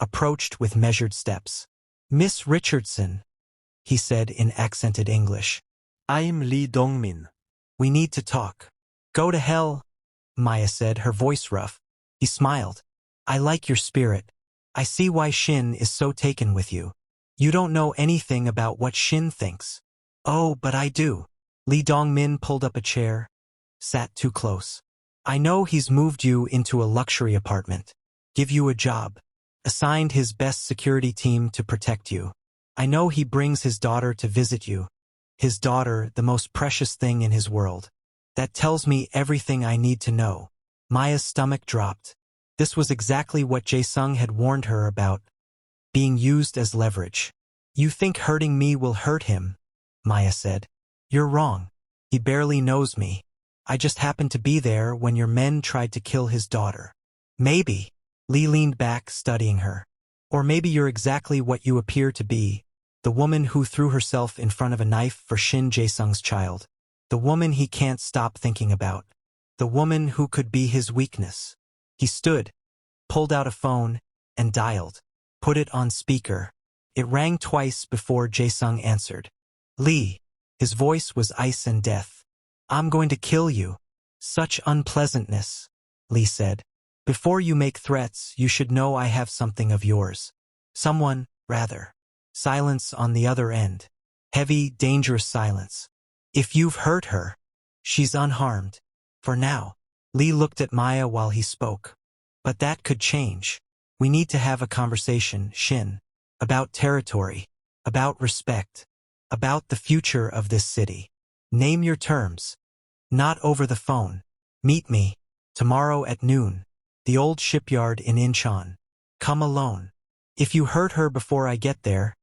approached with measured steps. "Miss Richardson," he said in accented English. I'm Lee Dong-min. "We need to talk." "Go to hell," Maya said, her voice rough. He smiled. "I like your spirit. I see why Shin is so taken with you. You don't know anything about what Shin thinks." "Oh, but I do." Lee Dong-min pulled up a chair, sat too close. "I know he's moved you into a luxury apartment, give you a job, assigned his best security team to protect you. I know he brings his daughter to visit you. His daughter, the most precious thing in his world. That tells me everything I need to know." Maya's stomach dropped. This was exactly what Jae-sung had warned her about, being used as leverage. "You think hurting me will hurt him," Maya said. "You're wrong. He barely knows me. I just happened to be there when your men tried to kill his daughter." "Maybe." Lee leaned back, studying her. "Or maybe you're exactly what you appear to be, the woman who threw herself in front of a knife for Shin Jae-sung's child. The woman he can't stop thinking about. The woman who could be his weakness." He stood, pulled out a phone, and dialed. Put it on speaker. It rang twice before Jae-sung answered. "Lee." His voice was ice and death. "I'm going to kill you." "Such unpleasantness," Lee said. "Before you make threats, you should know I have something of yours. Someone, rather." Silence on the other end. Heavy, dangerous silence. "If you've hurt her, she's unharmed. For now." Lee looked at Maya while he spoke. "But that could change. We need to have a conversation, Shin. About territory. About respect. About the future of this city. Name your terms. Not over the phone. Meet me, tomorrow at noon. The old shipyard in Incheon. Come alone. If you hurt her before I get there,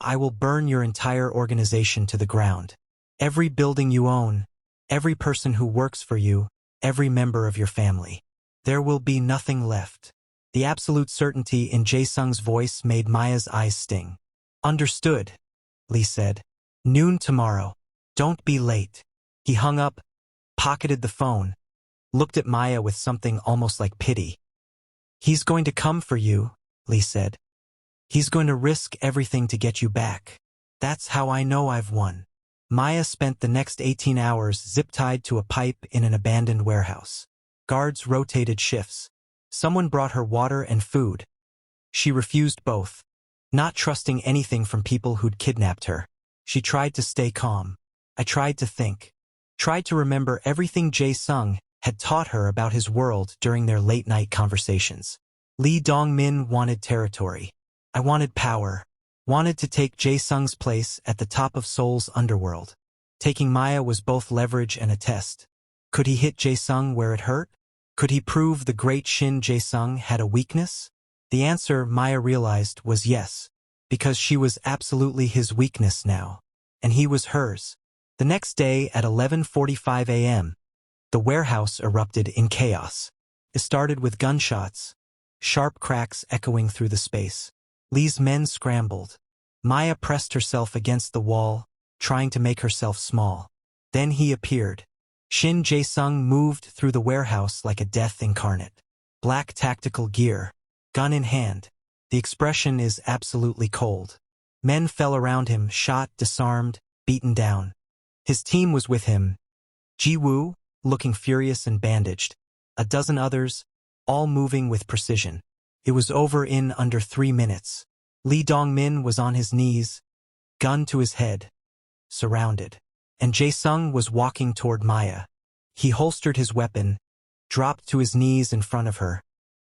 I will burn your entire organization to the ground. Every building you own, every person who works for you, every member of your family. There will be nothing left." The absolute certainty in Jae-sung's voice made Maya's eyes sting. "Understood," Lee said. "Noon tomorrow. Don't be late." He hung up, pocketed the phone, looked at Maya with something almost like pity. "He's going to come for you," Lee said. "He's going to risk everything to get you back. That's how I know I've won." Maya spent the next 18 hours zip-tied to a pipe in an abandoned warehouse. Guards rotated shifts. Someone brought her water and food. She refused both, not trusting anything from people who'd kidnapped her. She tried to stay calm. I tried to think. Tried to remember everything Jae-sung had taught her about his world during their late-night conversations. Lee Dong-min wanted territory. I wanted power. Wanted to take Jae-sung's place at the top of Seoul's underworld. Taking Maya was both leverage and a test. Could he hit Jae-sung where it hurt? Could he prove the great Shin Jae-sung had a weakness? The answer, Maya realized, was yes, because she was absolutely his weakness now, and he was hers. The next day at 11:45 a.m., the warehouse erupted in chaos. It started with gunshots, sharp cracks echoing through the space. Lee's men scrambled. Maya pressed herself against the wall, trying to make herself small. Then he appeared. Shin Jae-sung moved through the warehouse like a death incarnate. Black tactical gear, gun in hand. The expression is absolutely cold. Men fell around him, shot, disarmed, beaten down. His team was with him. Ji-woo, looking furious and bandaged. A dozen others, all moving with precision. It was over in under 3 minutes. Lee Dong-min was on his knees, gun to his head, surrounded. And Jae-sung was walking toward Maya. He holstered his weapon, dropped to his knees in front of her,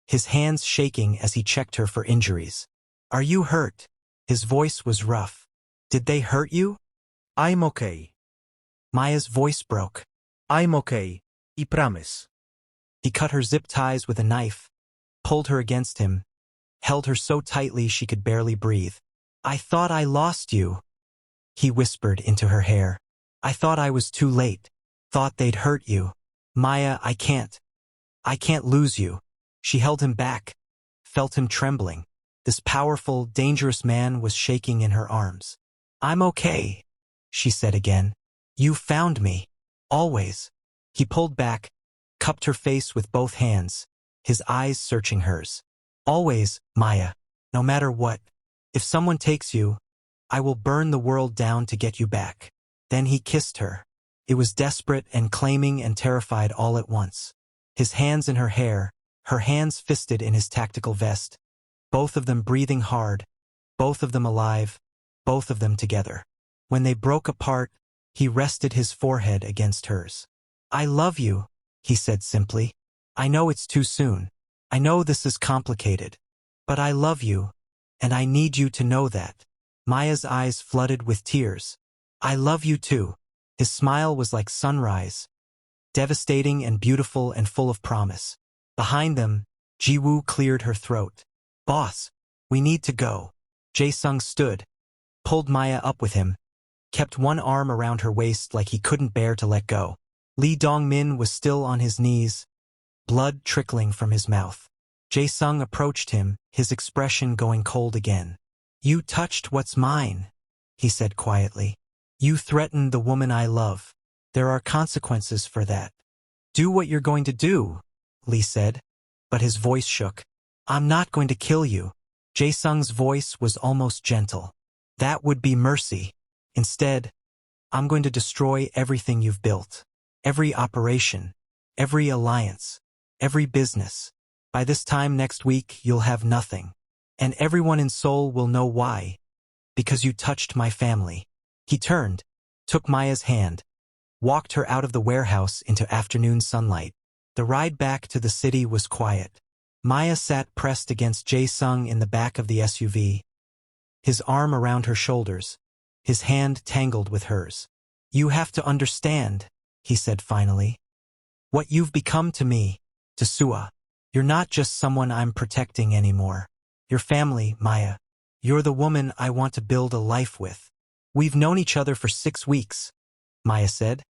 his hands shaking as he checked her for injuries. "Are you hurt?" His voice was rough. "Did they hurt you?" I'm okay. Maya's voice broke. I'm okay. I promise. He cut her zip ties with a knife, pulled her against him, held her so tightly she could barely breathe. "I thought I lost you," he whispered into her hair. "I thought I was too late. Thought they'd hurt you. Maya, I can't. I can't lose you." She held him back, felt him trembling. This powerful, dangerous man was shaking in her arms. "I'm okay," she said again. "You found me. Always." He pulled back, cupped her face with both hands, his eyes searching hers. "Always, Maya. No matter what. If someone takes you, I will burn the world down to get you back." Then he kissed her. It was desperate and claiming and terrified all at once. His hands in her hair, her hands fisted in his tactical vest. Both of them breathing hard, both of them alive, both of them together. When they broke apart, he rested his forehead against hers. "I love you," he said simply. "I know it's too soon. I know this is complicated. But I love you, and I need you to know that." Maya's eyes flooded with tears. "I love you too." His smile was like sunrise, devastating and beautiful and full of promise. Behind them, Ji-woo cleared her throat. "Boss, we need to go." Jae-sung stood, pulled Maya up with him, kept one arm around her waist like he couldn't bear to let go. Lee Dong-min was still on his knees, blood trickling from his mouth. Jae-sung approached him, his expression going cold again. "You touched what's mine," he said quietly. "You threatened the woman I love. There are consequences for that." "Do what you're going to do," Lee said, but his voice shook. "I'm not going to kill you." Jae-sung's voice was almost gentle. "That would be mercy. Instead, I'm going to destroy everything you've built. Every operation, every alliance, every business. By this time next week, you'll have nothing. And everyone in Seoul will know why. Because you touched my family." He turned, took Maya's hand, walked her out of the warehouse into afternoon sunlight. The ride back to the city was quiet. Maya sat pressed against Jae-sung in the back of the SUV, his arm around her shoulders, his hand tangled with hers. "You have to understand," he said finally, "what you've become to me, to Sua. You're not just someone I'm protecting anymore. You're family, Maya. You're the woman I want to build a life with." "We've known each other for 6 weeks," Maya said,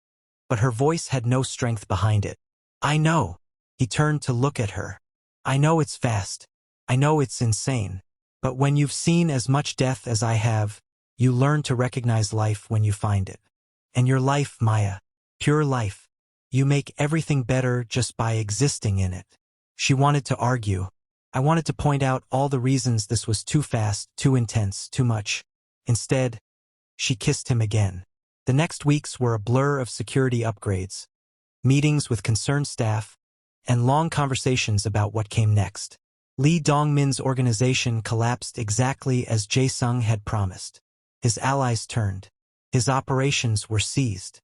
but her voice had no strength behind it. "I know." He turned to look at her. "I know it's fast. I know it's insane. But when you've seen as much death as I have, you learn to recognize life when you find it. And your life, Maya, pure life. You make everything better just by existing in it." She wanted to argue. I wanted to point out all the reasons this was too fast, too intense, too much. Instead, she kissed him again. The next weeks were a blur of security upgrades, meetings with concerned staff, and long conversations about what came next. Lee Dong-min's organization collapsed exactly as Jae-sung had promised. His allies turned. His operations were seized.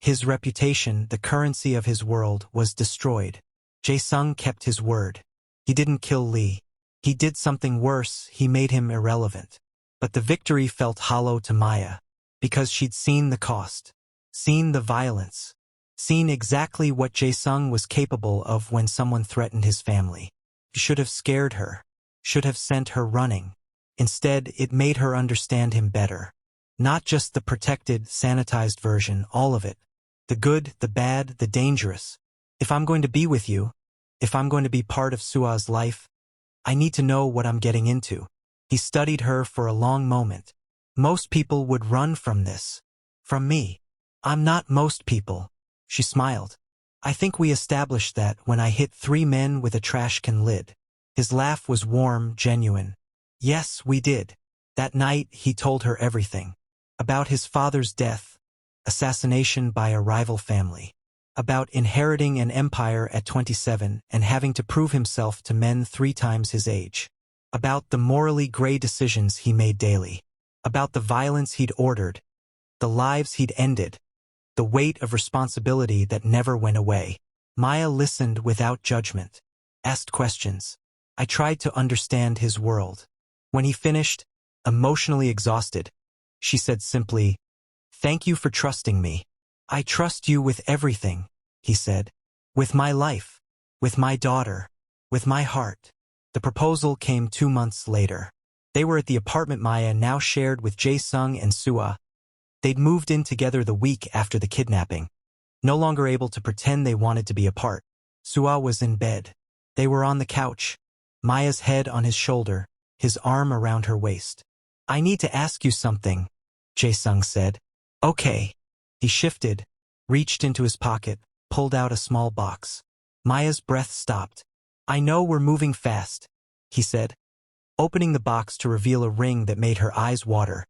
His reputation, the currency of his world, was destroyed. Jae-sung kept his word. He didn't kill Lee. He did something worse, he made him irrelevant. But the victory felt hollow to Maya, because she'd seen the cost, seen the violence, seen exactly what Jae-sung was capable of when someone threatened his family. He should have scared her, should have sent her running. Instead, it made her understand him better. Not just the protected, sanitized version, all of it. The good, the bad, the dangerous. If I'm going to be with you, if I'm going to be part of Sua's life, I need to know what I'm getting into. He studied her for a long moment. Most people would run from this. From me. I'm not most people. She smiled. I think we established that when I hit 3 men with a trash can lid. His laugh was warm, genuine. Yes, we did. That night, he told her everything. About his father's death, assassination by a rival family. About inheriting an empire at 27 and having to prove himself to men 3 times his age. About the morally gray decisions he made daily. About the violence he'd ordered. The lives he'd ended. The weight of responsibility that never went away. Maya listened without judgment. Asked questions. I tried to understand his world. When he finished, emotionally exhausted, she said simply, "Thank you for trusting me." "I trust you with everything," he said. "With my life. With my daughter. With my heart." The proposal came 2 months later. They were at the apartment Maya now shared with Jae-sung and Sua. They'd moved in together the week after the kidnapping. No longer able to pretend they wanted to be apart. Sua was in bed. They were on the couch. Maya's head on his shoulder, his arm around her waist. "I need to ask you something," Jae-sung said. "Okay." He shifted, reached into his pocket, pulled out a small box. Maya's breath stopped. "I know we're moving fast," he said, opening the box to reveal a ring that made her eyes water.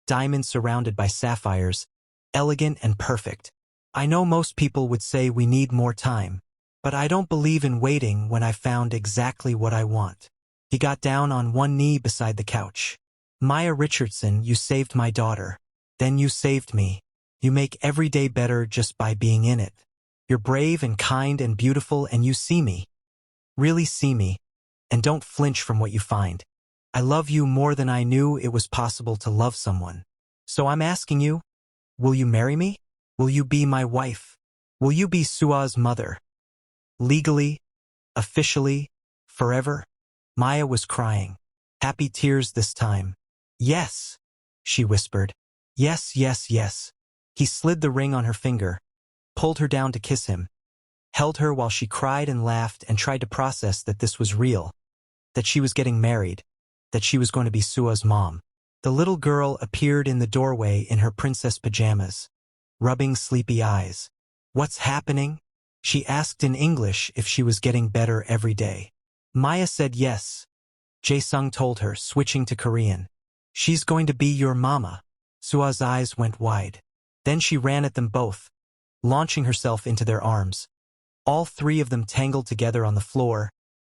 Diamonds surrounded by sapphires, elegant and perfect. "I know most people would say we need more time, but I don't believe in waiting when I've found exactly what I want." He got down on one knee beside the couch. "Maya Richardson, you saved my daughter. Then you saved me. You make every day better just by being in it. You're brave and kind and beautiful, and you see me. Really see me. And don't flinch from what you find. I love you more than I knew it was possible to love someone. So I'm asking you, will you marry me? Will you be my wife? Will you be Sua's mother? Legally, officially, forever?" Maya was crying. Happy tears this time. "Yes," she whispered. "Yes, yes, yes." He slid the ring on her finger, pulled her down to kiss him, held her while she cried and laughed and tried to process that this was real, that she was getting married, that she was going to be Sua's mom. The little girl appeared in the doorway in her princess pajamas, rubbing sleepy eyes. "What's happening?" She asked in English if she was getting better every day. Maya said yes. Jae-sung told her, switching to Korean. "She's going to be your mama." Sua's eyes went wide. Then she ran at them both, launching herself into their arms. All 3 of them tangled together on the floor,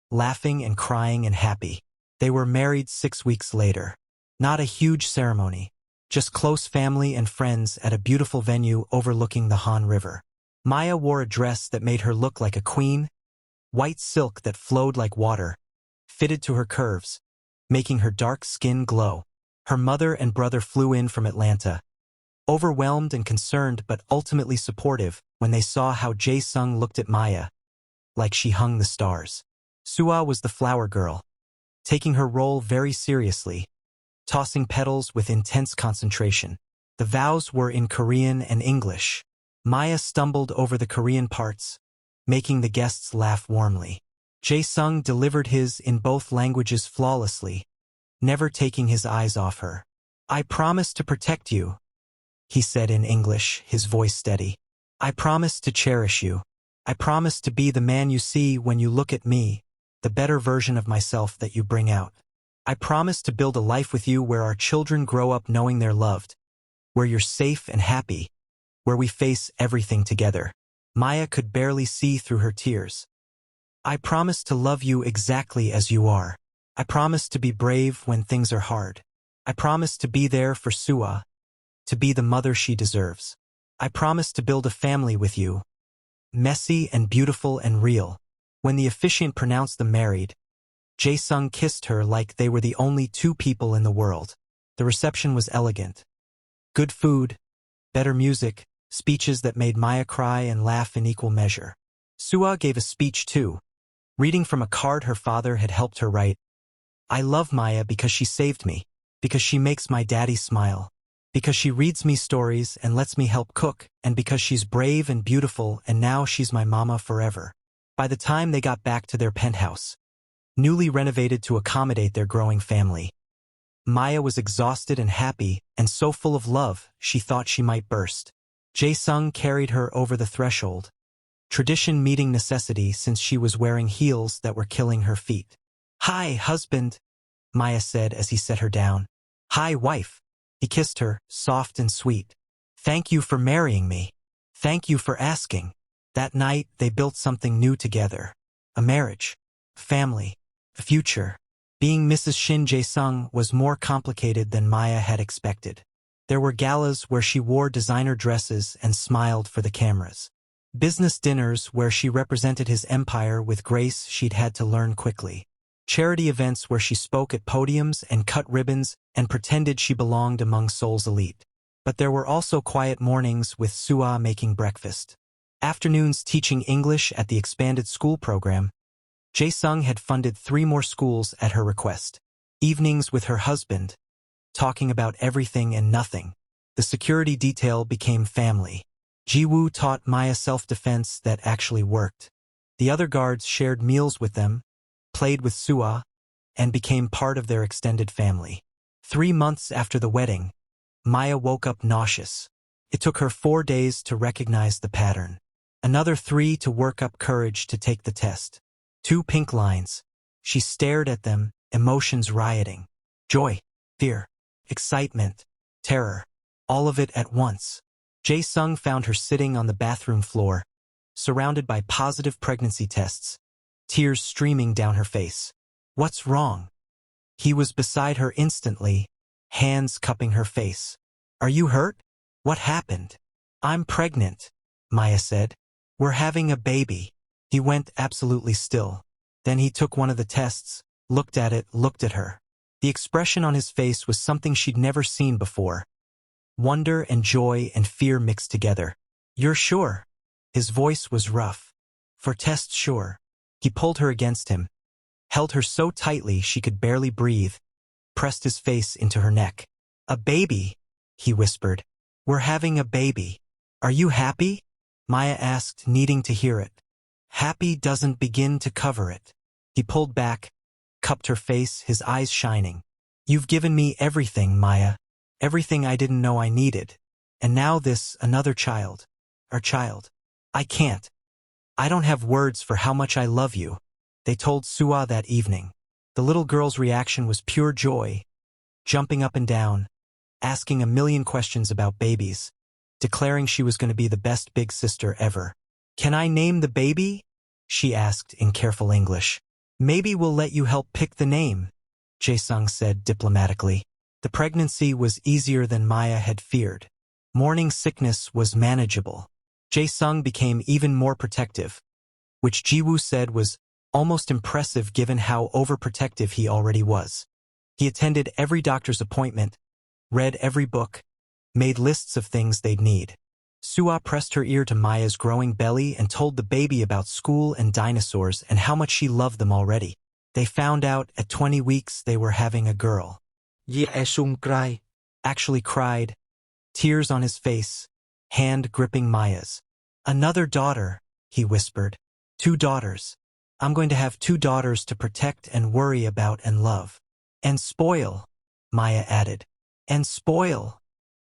laughing and crying and happy. They were married 6 weeks later. Not a huge ceremony, just close family and friends at a beautiful venue overlooking the Han River. Maya wore a dress that made her look like a queen, white silk that flowed like water, fitted to her curves, making her dark skin glow. Her mother and brother flew in from Atlanta, overwhelmed and concerned but ultimately supportive when they saw how Jae-sung looked at Maya, like she hung the stars. Sua was the flower girl, taking her role very seriously, tossing petals with intense concentration. The vows were in Korean and English. Maya stumbled over the Korean parts, making the guests laugh warmly. Jae-sung delivered his in both languages flawlessly, never taking his eyes off her. "I promise to protect you," he said in English, his voice steady. "I promise to cherish you. I promise to be the man you see when you look at me, the better version of myself that you bring out. I promise to build a life with you where our children grow up knowing they're loved, where you're safe and happy, where we face everything together." Maya could barely see through her tears. "I promise to love you exactly as you are. I promise to be brave when things are hard. I promise to be there for Sua, to be the mother she deserves. I promise to build a family with you, messy and beautiful and real." When the officiant pronounced them married, Jae-sung kissed her like they were the only 2 people in the world. The reception was elegant. Good food, better music, speeches that made Maya cry and laugh in equal measure. Sua gave a speech too, reading from a card her father had helped her write. I love Maya because she saved me, because she makes my daddy smile, because she reads me stories and lets me help cook, and because she's brave and beautiful and now she's my mama forever. By the time they got back to their penthouse, newly renovated to accommodate their growing family, Maya was exhausted and happy and so full of love she thought she might burst. Jae-sung carried her over the threshold, tradition meeting necessity since she was wearing heels that were killing her feet. Hi, husband, Maya said as he set her down. Hi, wife. He kissed her, soft and sweet. Thank you for marrying me. Thank you for asking. That night, they built something new together. A marriage. Family. A future. Being Mrs. Shin Jae-sung was more complicated than Maya had expected. There were galas where she wore designer dresses and smiled for the cameras. Business dinners where she represented his empire with grace she'd had to learn quickly. Charity events where she spoke at podiums and cut ribbons and pretended she belonged among Seoul's elite. But there were also quiet mornings with Sua making breakfast. Afternoons teaching English at the expanded school program. Jae-sung had funded 3 more schools at her request. Evenings with her husband, talking about everything and nothing. The security detail became family. Ji-woo taught Maya self-defense that actually worked. The other guards shared meals with them, played with Sua, and became part of their extended family. 3 months after the wedding, Maya woke up nauseous. It took her 4 days to recognize the pattern. Another 3 to work up courage to take the test. 2 pink lines. She stared at them, emotions rioting. Joy, fear, excitement, terror. All of it at once. Jae-sung found her sitting on the bathroom floor, surrounded by positive pregnancy tests, tears streaming down her face. What's wrong? He was beside her instantly, hands cupping her face. Are you hurt? What happened? I'm pregnant, Maya said. We're having a baby. He went absolutely still. Then he took one of the tests, looked at it, looked at her. The expression on his face was something she'd never seen before. Wonder and joy and fear mixed together. You're sure? His voice was rough. For tests, sure. He pulled her against him, held her so tightly she could barely breathe, pressed his face into her neck. A baby, he whispered. We're having a baby. Are you happy? Maya asked, needing to hear it. Happy doesn't begin to cover it. He pulled back, cupped her face, his eyes shining. You've given me everything, Maya. Everything I didn't know I needed. And now this, another child. Our child. I can't. I don't have words for how much I love you, they told Sua that evening. The little girl's reaction was pure joy, jumping up and down, asking a million questions about babies, declaring she was going to be the best big sister ever. Can I name the baby? She asked in careful English. Maybe we'll let you help pick the name, Jae-sung said diplomatically. The pregnancy was easier than Maya had feared. Morning sickness was manageable. Jae-sung became even more protective, which Ji-woo said was almost impressive given how overprotective he already was. He attended every doctor's appointment, read every book, made lists of things they'd need. Sua pressed her ear to Maya's growing belly and told the baby about school and dinosaurs and how much she loved them already. They found out at 20 weeks they were having a girl. Jae-sung cried. Actually cried, tears on his face, hand gripping Maya's. Another daughter, he whispered. 2 daughters. I'm going to have 2 daughters to protect and worry about and love. And spoil, Maya added. And spoil,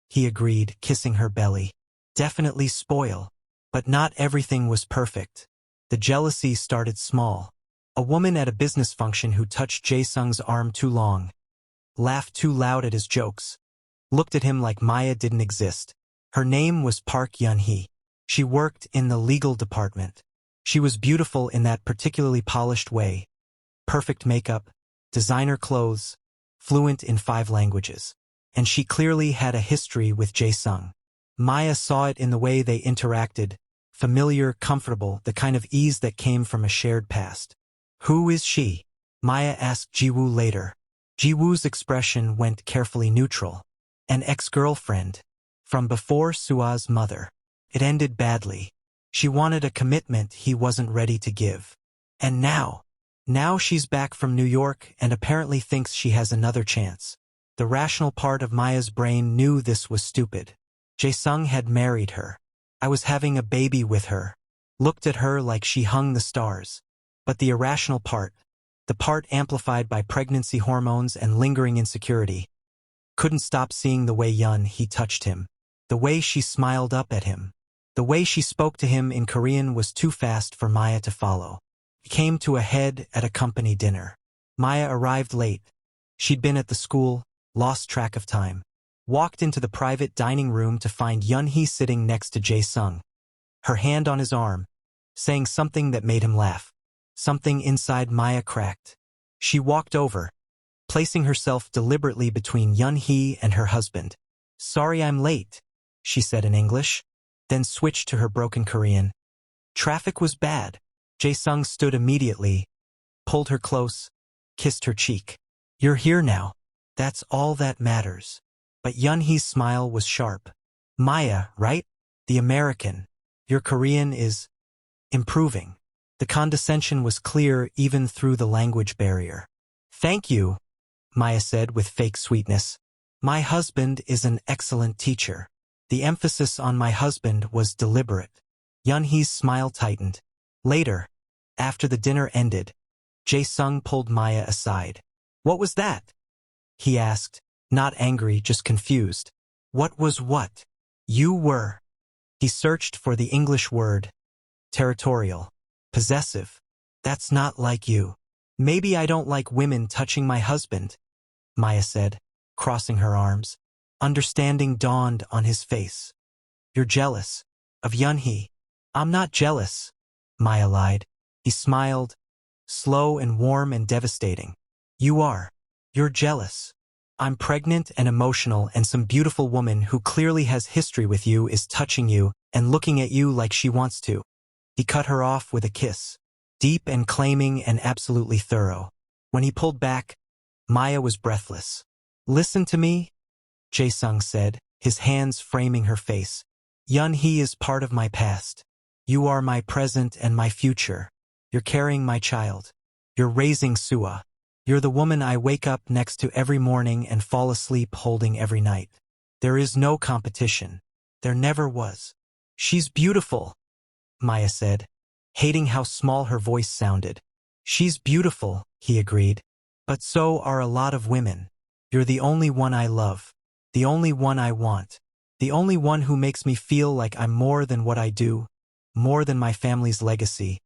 he agreed, kissing her belly. Definitely spoil. But not everything was perfect. The jealousy started small. A woman at a business function who touched Jae-sung's arm too long, laughed too loud at his jokes, looked at him like Maya didn't exist. Her name was Park Yun-hee. She worked in the legal department. She was beautiful in that particularly polished way. Perfect makeup, designer clothes, fluent in 5 languages. And she clearly had a history with Jae-sung. Maya saw it in the way they interacted, familiar, comfortable, the kind of ease that came from a shared past. Who is she? Maya asked Ji-woo later. Ji-woo's expression went carefully neutral. An ex-girlfriend. From before Sua's mother. It ended badly. She wanted a commitment he wasn't ready to give. And now she's back from New York and apparently thinks she has another chance. The rational part of Maya's brain knew this was stupid. Jae-sung had married her. I was having a baby with her. Looked at her like she hung the stars. But the irrational part, the part amplified by pregnancy hormones and lingering insecurity, couldn't stop seeing the way he touched him. The way she smiled up at him. The way she spoke to him in Korean was too fast for Maya to follow. It came to a head at a company dinner. Maya arrived late. She'd been at the school, lost track of time. Walked into the private dining room to find Yun-hee sitting next to Jae-sung, her hand on his arm, saying something that made him laugh. Something inside Maya cracked. She walked over, placing herself deliberately between Yun-hee and her husband. "Sorry I'm late," she said in English, then switched to her broken Korean. "Traffic was bad." Jae-sung stood immediately, pulled her close, kissed her cheek. "You're here now. That's all that matters." But Yun-hee's smile was sharp. "Maya, right? The American. Your Korean is improving." The condescension was clear even through the language barrier. "Thank you," Maya said with fake sweetness. "My husband is an excellent teacher." The emphasis on "my husband" was deliberate. Yun-hee's smile tightened. Later, after the dinner ended, Jae-sung pulled Maya aside. "What was that?" he asked, not angry, just confused. "What was what?" "You were." He searched for the English word. "Territorial. Possessive. That's not like you." "Maybe I don't like women touching my husband," Maya said, crossing her arms. Understanding dawned on his face. "You're jealous of Yun-hee." "I'm not jealous," Maya lied. He smiled, slow and warm and devastating. "You are. You're jealous. I'm pregnant and emotional, and some beautiful woman who clearly has history with you is touching you and looking at you like she wants to." He cut her off with a kiss, deep and claiming and absolutely thorough. When he pulled back, Maya was breathless. "Listen to me," Jae-sung said, his hands framing her face. "Yun-hee is part of my past. You are my present and my future. You're carrying my child. You're raising Sua. You're the woman I wake up next to every morning and fall asleep holding every night. There is no competition. There never was." "She's beautiful," Maya said, hating how small her voice sounded. "She's beautiful," he agreed. "But so are a lot of women. You're the only one I love. The only one I want. The only one who makes me feel like I'm more than what I do, more than my family's legacy,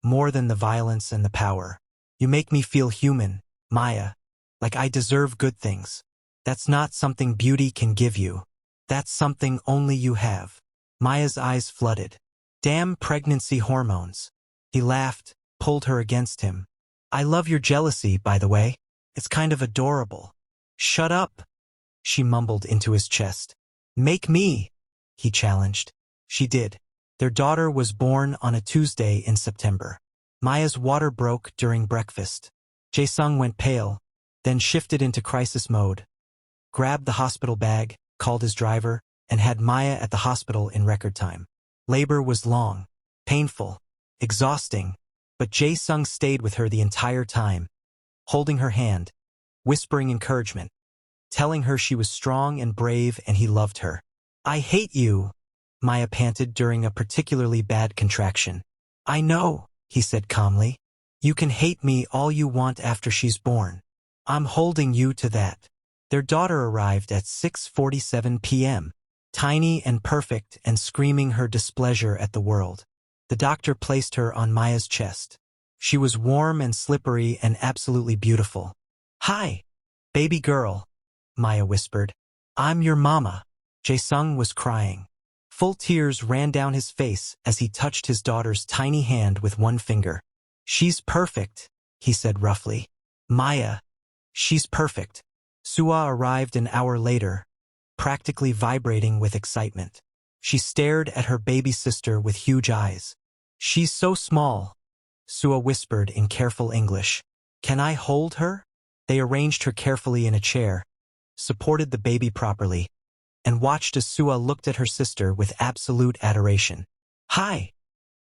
more than the violence and the power. You make me feel human, Maya, like I deserve good things. That's not something beauty can give you. That's something only you have." Maya's eyes flooded. "Damn pregnancy hormones." He laughed, pulled her against him. "I love your jealousy, by the way. It's kind of adorable." "Shut up," she mumbled into his chest. "Make me," he challenged. She did. Their daughter was born on a Tuesday in September. Maya's water broke during breakfast. Jae-sung went pale, then shifted into crisis mode. Grabbed the hospital bag, called his driver, and had Maya at the hospital in record time. Labor was long, painful, exhausting, but Jae-sung stayed with her the entire time, holding her hand, whispering encouragement, telling her she was strong and brave and he loved her. "I hate you," Maya panted during a particularly bad contraction. "I know," he said calmly. "You can hate me all you want after she's born. I'm holding you to that." Their daughter arrived at 6:47 p.m., tiny and perfect and screaming her displeasure at the world. The doctor placed her on Maya's chest. She was warm and slippery and absolutely beautiful. "Hi, baby girl," Maya whispered. "I'm your mama." Jae-sung was crying. Full tears ran down his face as he touched his daughter's tiny hand with one finger. "She's perfect," he said roughly. "Maya, she's perfect." Sua arrived an hour later, practically vibrating with excitement. She stared at her baby sister with huge eyes. "She's so small," Sua whispered in careful English. "Can I hold her?" They arranged her carefully in a chair, supported the baby properly, and watched as Sua looked at her sister with absolute adoration. "Hi,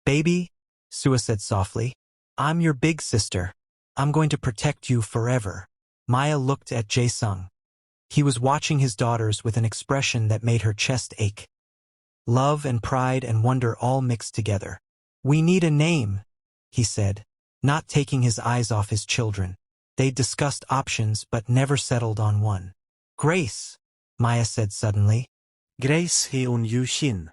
baby," Sua said softly. "I'm your big sister. I'm going to protect you forever." Maya looked at Jae-sung. He was watching his daughters with an expression that made her chest ache. Love and pride and wonder all mixed together. "We need a name," he said, not taking his eyes off his children. They discussed options but never settled on one. "Grace," Maya said suddenly. Grace Heun Yu Shin.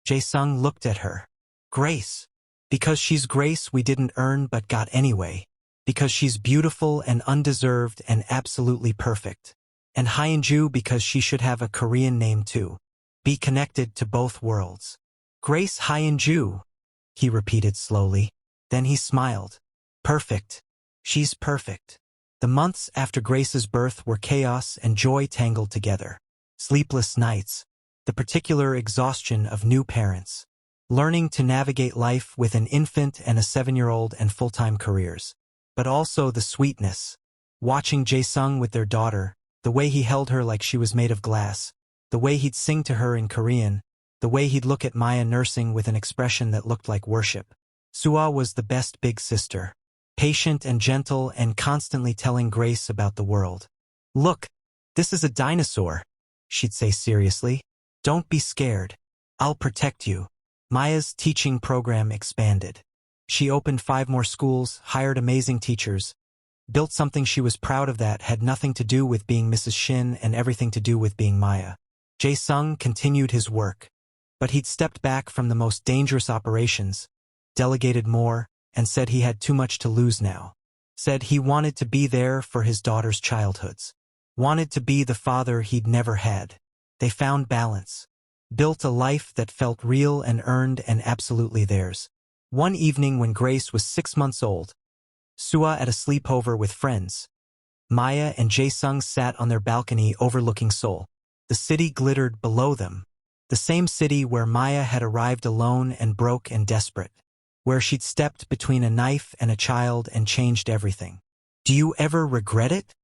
Jae-sung looked at her. "Grace. Because she's Grace we didn't earn but got anyway. Because she's beautiful and undeserved and absolutely perfect. And Hyunju because she should have a Korean name too. Be connected to both worlds." "Grace Hyunju," he repeated slowly. Then he smiled. "Perfect. She's perfect." The months after Grace's birth were chaos and joy tangled together. Sleepless nights. The particular exhaustion of new parents. Learning to navigate life with an infant and a 7-year-old and full-time careers. But also the sweetness. Watching Jae-sung with their daughter, the way he held her like she was made of glass, the way he'd sing to her in Korean, the way he'd look at Maya nursing with an expression that looked like worship. Sua was the best big sister. Patient and gentle and constantly telling Grace about the world. "Look, this is a dinosaur," she'd say seriously. "Don't be scared. I'll protect you." Maya's teaching program expanded. She opened 5 more schools, hired amazing teachers, built something she was proud of that had nothing to do with being Mrs. Shin and everything to do with being Maya. Jae-sung continued his work, but he'd stepped back from the most dangerous operations, delegated more, and said he had too much to lose now. Said he wanted to be there for his daughter's childhoods. Wanted to be the father he'd never had. They found balance. Built a life that felt real and earned and absolutely theirs. One evening when Grace was 6 months old, Sua at a sleepover with friends. Maya and Jae-sung sat on their balcony overlooking Seoul. The city glittered below them. The same city where Maya had arrived alone and broke and desperate. Where she'd stepped between a knife and a child and changed everything. "Do you ever regret it?"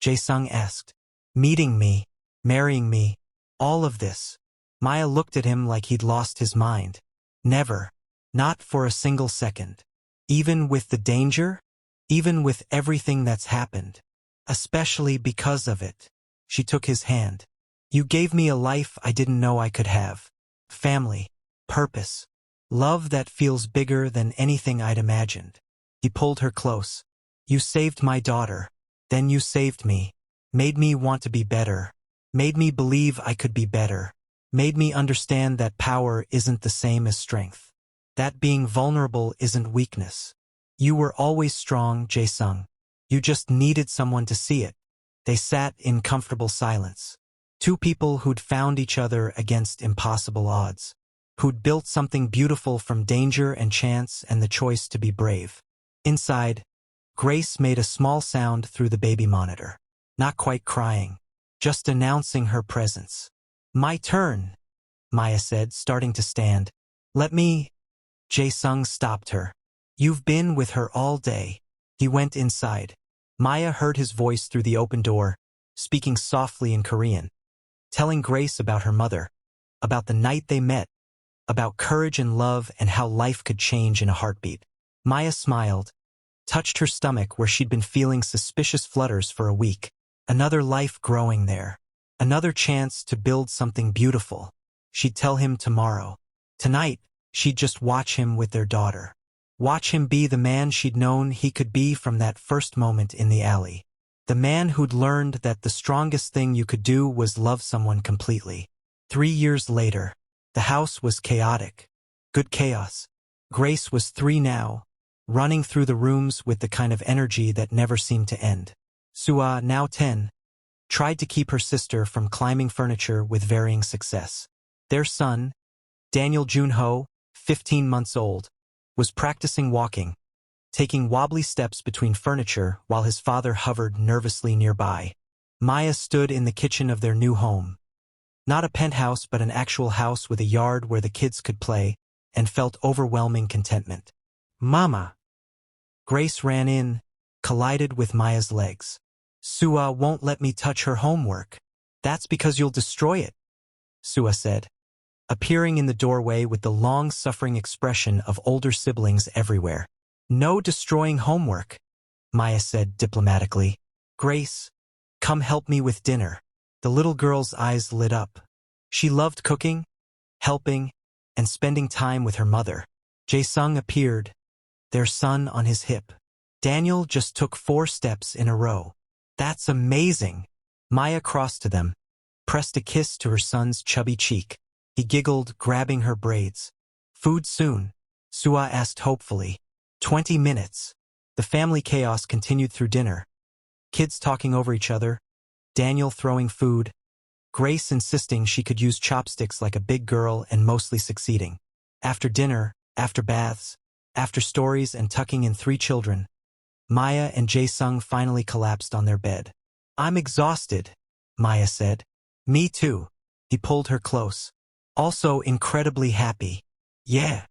Jae-sung asked. "Meeting me, marrying me, all of this." Maya looked at him like he'd lost his mind. "Never. Not for a single second. Even with the danger? Even with everything that's happened. Especially because of it." She took his hand. "You gave me a life I didn't know I could have. Family. Purpose. Love that feels bigger than anything I'd imagined." He pulled her close. "You saved my daughter. Then you saved me. Made me want to be better. Made me believe I could be better. Made me understand that power isn't the same as strength. That being vulnerable isn't weakness. You were always strong, Jae-sung. You just needed someone to see it." They sat in comfortable silence. 2 people who'd found each other against impossible odds. Who'd built something beautiful from danger and chance and the choice to be brave. Inside, Grace made a small sound through the baby monitor. Not quite crying. Just announcing her presence. "My turn," Maya said, starting to stand. "Let me—" Jae-sung stopped her. "You've been with her all day." He went inside. Maya heard his voice through the open door, speaking softly in Korean. Telling Grace about her mother. About the night they met. About courage and love and how life could change in a heartbeat. Maya smiled. Touched her stomach where she'd been feeling suspicious flutters for a week. Another life growing there. Another chance to build something beautiful. She'd tell him tomorrow. Tonight, she'd just watch him with their daughter. Watch him be the man she'd known he could be from that first moment in the alley. The man who'd learned that the strongest thing you could do was love someone completely. 3 years later, the house was chaotic. Good chaos. Grace was 3 now, running through the rooms with the kind of energy that never seemed to end. Sua, now 10, tried to keep her sister from climbing furniture with varying success. Their son, Daniel Junho, 15 months old, was practicing walking, taking wobbly steps between furniture while his father hovered nervously nearby. Maya stood in the kitchen of their new home. Not a penthouse but an actual house with a yard where the kids could play, and felt overwhelming contentment. "Mama!" Grace ran in, collided with Maya's legs. "Sua won't let me touch her homework." "That's because you'll destroy it," Sua said, appearing in the doorway with the long-suffering expression of older siblings everywhere. No destroying homework, Maya said diplomatically. Grace, come help me with dinner. The little girl's eyes lit up. She loved cooking, helping, and spending time with her mother. Jae-sung appeared, their son on his hip. Daniel just took 4 steps in a row. That's amazing. Maya crossed to them, pressed a kiss to her son's chubby cheek. He giggled, grabbing her braids. Food soon, Sua asked hopefully. 20 minutes. The family chaos continued through dinner. Kids talking over each other, Daniel throwing food, Grace insisting she could use chopsticks like a big girl and mostly succeeding. After dinner, after baths, after stories and tucking in 3 children, Maya and Jae-sung finally collapsed on their bed. I'm exhausted, Maya said. Me too. He pulled her close. Also incredibly happy. Yeah.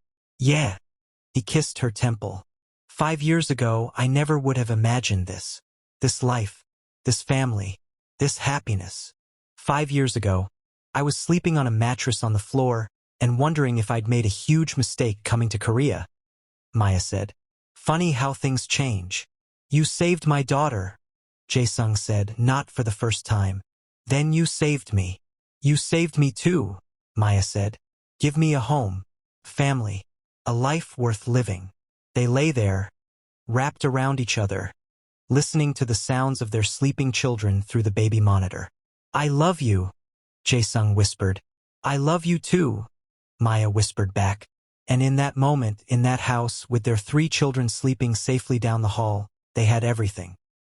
He kissed her temple. 5 years ago, I never would have imagined this. This life, this family, this happiness. 5 years ago, I was sleeping on a mattress on the floor and wondering if I'd made a huge mistake coming to Korea, Maya said. Funny how things change. You saved my daughter, Jae-sung said, not for the first time. Then you saved me. You saved me too, Maya said. Give me a home, family, a life worth living. They lay there, wrapped around each other, listening to the sounds of their sleeping children through the baby monitor. I love you, Jae-sung whispered. I love you too, Maya whispered back. And in that moment, in that house, with their 3 children sleeping safely down the hall, they had everything.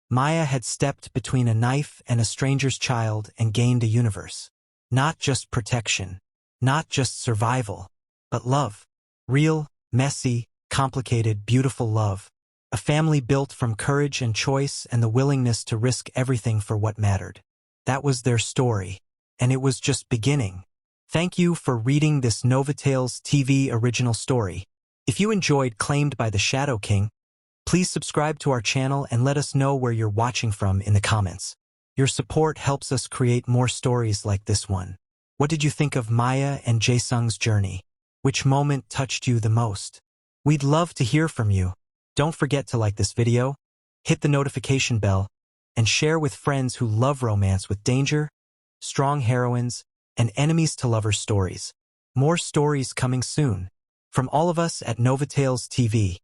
Maya had stepped between a knife and a stranger's child and gained a universe. Not just protection, not just survival, but love. Real, messy, complicated, beautiful love. A family built from courage and choice and the willingness to risk everything for what mattered. That was their story, and it was just beginning. Thank you for reading this Novatales TV original story. If you enjoyed Claimed by the Shadow King, please subscribe to our channel and let us know where you're watching from in the comments. Your support helps us create more stories like this one. What did you think of Maya and Jae-sung's journey? Which moment touched you the most? We'd love to hear from you. Don't forget to like this video, hit the notification bell, and share with friends who love romance with danger, strong heroines, and enemies to lovers stories. More stories coming soon. From all of us at Novatales TV.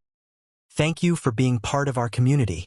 Thank you for being part of our community.